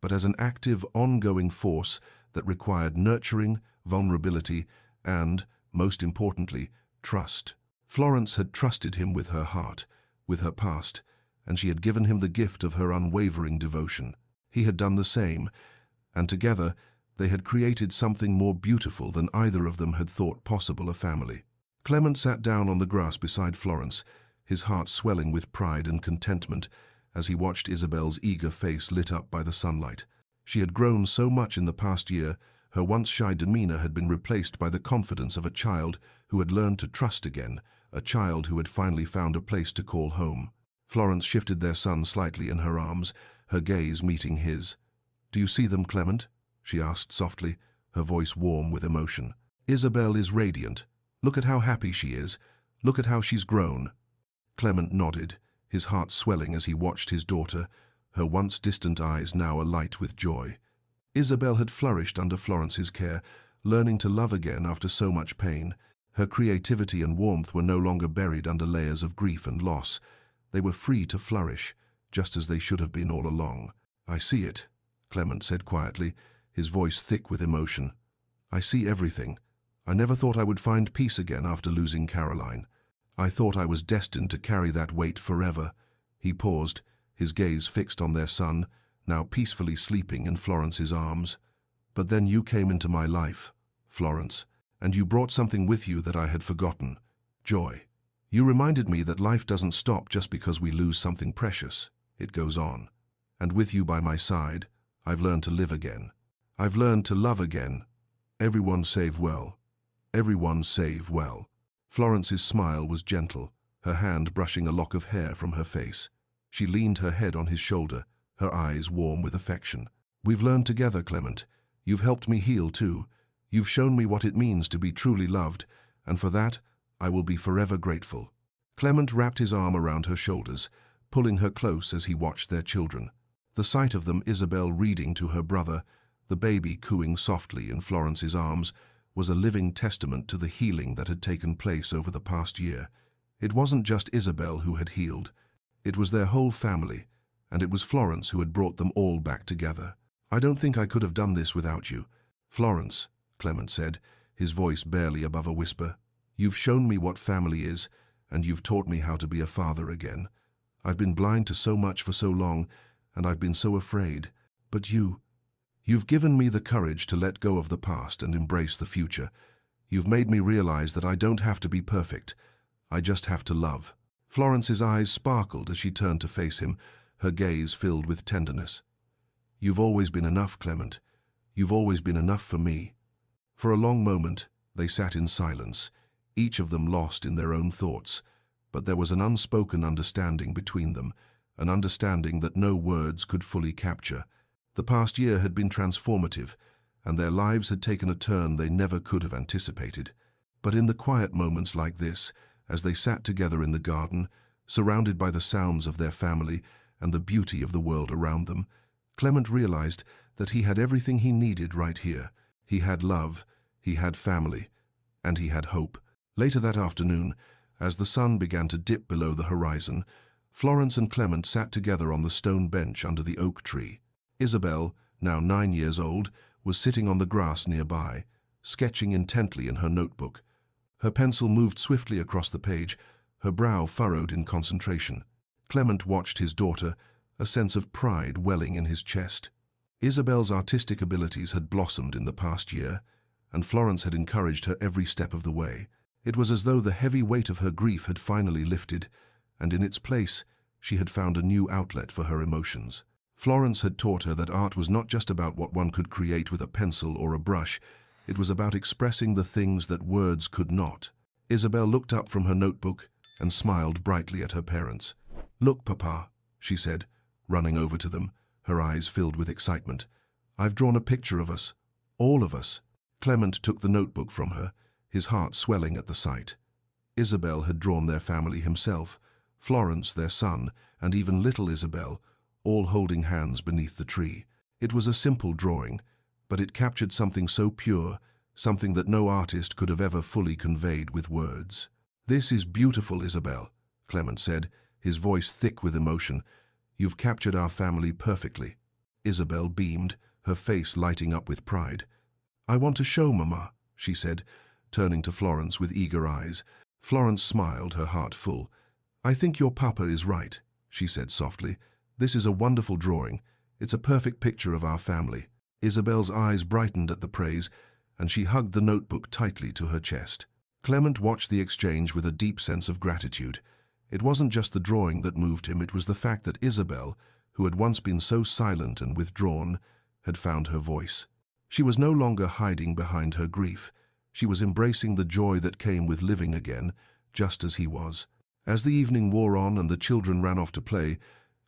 but as an active, ongoing force that required nurturing, vulnerability, and, most importantly, trust. Florence had trusted him with her heart, with her past, and she had given him the gift of her unwavering devotion. He had done the same, and together they had created something more beautiful than either of them had thought possible, a family. Clement sat down on the grass beside Florence, his heart swelling with pride and contentment as he watched Isabel's eager face lit up by the sunlight. She had grown so much in the past year, her once shy demeanor had been replaced by the confidence of a child who had learned to trust again, a child who had finally found a place to call home. Florence shifted their son slightly in her arms, her gaze meeting his. "Do you see them, Clement?" she asked softly, her voice warm with emotion. "Isabel is radiant. Look at how happy she is. Look at how she's grown." Clement nodded, his heart swelling as he watched his daughter, her once distant eyes now alight with joy. Isabel had flourished under Florence's care, learning to love again after so much pain. Her creativity and warmth were no longer buried under layers of grief and loss. They were free to flourish, just as they should have been all along. "I see it," Clement said quietly, his voice thick with emotion. "I see everything. I never thought I would find peace again after losing Caroline. I thought I was destined to carry that weight forever." He paused, his gaze fixed on their son, now peacefully sleeping in Florence's arms. "But then you came into my life, Florence, and you brought something with you that I had forgotten: joy. You reminded me that life doesn't stop just because we lose something precious. It goes on. And with you by my side, I've learned to live again. I've learned to love again. Everyone save well. Everyone save well." Florence's smile was gentle, her hand brushing a lock of hair from her face. She leaned her head on his shoulder, her eyes warm with affection. "We've learned together, Clement. You've helped me heal too. You've shown me what it means to be truly loved, and for that, I will be forever grateful." Clement wrapped his arm around her shoulders, pulling her close as he watched their children. The sight of them, Isabel reading to her brother, the baby cooing softly in Florence's arms, was a living testament to the healing that had taken place over the past year. It wasn't just Isabel who had healed. It was their whole family, and it was Florence who had brought them all back together. "I don't think I could have done this without you, Florence," Clement said, his voice barely above a whisper. "You've shown me what family is, and you've taught me how to be a father again. I've been blind to so much for so long, and I've been so afraid. But you've given me the courage to let go of the past and embrace the future. You've made me realize that I don't have to be perfect. I just have to love." Florence's eyes sparkled as she turned to face him, her gaze filled with tenderness. "You've always been enough, Clement. You've always been enough for me." For a long moment, they sat in silence, each of them lost in their own thoughts, but there was an unspoken understanding between them, an understanding that no words could fully capture. The past year had been transformative, and their lives had taken a turn they never could have anticipated. But in the quiet moments like this, as they sat together in the garden, surrounded by the sounds of their family and the beauty of the world around them, Clement realized that he had everything he needed right here. He had love, he had family, and he had hope. Later that afternoon, as the sun began to dip below the horizon, Florence and Clement sat together on the stone bench under the oak tree. Isabel, now 9 years old, was sitting on the grass nearby, sketching intently in her notebook. Her pencil moved swiftly across the page, her brow furrowed in concentration. Clement watched his daughter, a sense of pride welling in his chest. Isabel's artistic abilities had blossomed in the past year, and Florence had encouraged her every step of the way. It was as though the heavy weight of her grief had finally lifted, and in its place, she had found a new outlet for her emotions. Florence had taught her that art was not just about what one could create with a pencil or a brush. It was about expressing the things that words could not. Isabel looked up from her notebook and smiled brightly at her parents. "Look, Papa," she said, running over to them, her eyes filled with excitement. "I've drawn a picture of us, all of us." Clement took the notebook from her, his heart swelling at the sight. Isabel had drawn their family himself, Florence their son, and even little Isabel, all holding hands beneath the tree. It was a simple drawing, but it captured something so pure, something that no artist could have ever fully conveyed with words. "This is beautiful, Isabel," Clement said, his voice thick with emotion. "You've captured our family perfectly." Isabel beamed, her face lighting up with pride. "I want to show Mama," she said, turning to Florence with eager eyes. Florence smiled, her heart full. "I think your papa is right," she said softly. "This is a wonderful drawing. It's a perfect picture of our family." Isabel's eyes brightened at the praise, and she hugged the notebook tightly to her chest. Clement watched the exchange with a deep sense of gratitude. It wasn't just the drawing that moved him, it was the fact that Isabel, who had once been so silent and withdrawn, had found her voice. She was no longer hiding behind her grief. She was embracing the joy that came with living again, just as he was. As the evening wore on and the children ran off to play,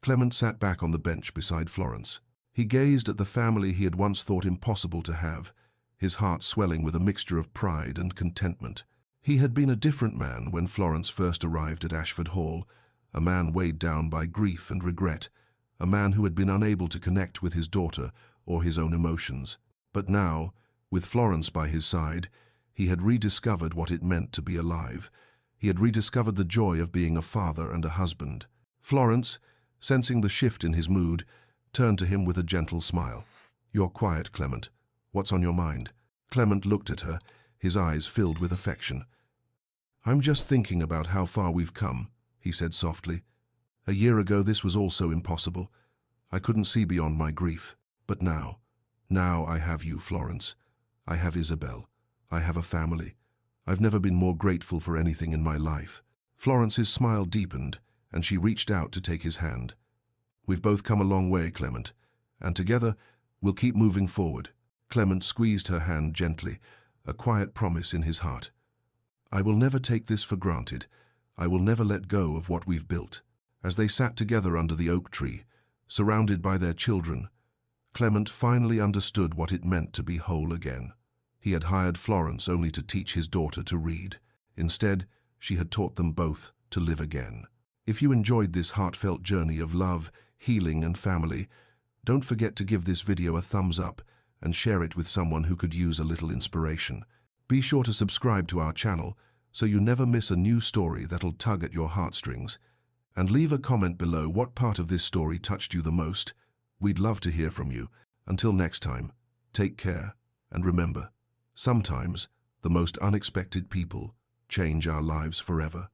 Clement sat back on the bench beside Florence. He gazed at the family he had once thought impossible to have, his heart swelling with a mixture of pride and contentment. He had been a different man when Florence first arrived at Ashford Hall, a man weighed down by grief and regret, a man who had been unable to connect with his daughter or his own emotions. But now, with Florence by his side, he had rediscovered what it meant to be alive. He had rediscovered the joy of being a father and a husband. Florence, sensing the shift in his mood, turned to him with a gentle smile. "You're quiet, Clement. What's on your mind?" Clement looked at her, his eyes filled with affection. "I'm just thinking about how far we've come," he said softly. "A year ago this was all so impossible. I couldn't see beyond my grief. But now I have you, Florence. I have Isabel. I have a family. I've never been more grateful for anything in my life." Florence's smile deepened, and she reached out to take his hand. "We've both come a long way, Clement, and together we'll keep moving forward." Clement squeezed her hand gently, a quiet promise in his heart. "I will never take this for granted. I will never let go of what we've built." As they sat together under the oak tree, surrounded by their children, Clement finally understood what it meant to be whole again. He had hired Florence only to teach his daughter to read. Instead, she had taught them both to live again. If you enjoyed this heartfelt journey of love, healing, and family, don't forget to give this video a thumbs up and share it with someone who could use a little inspiration. Be sure to subscribe to our channel so you never miss a new story that'll tug at your heartstrings. And leave a comment below what part of this story touched you the most. We'd love to hear from you. Until next time, take care, and remember, sometimes the most unexpected people change our lives forever.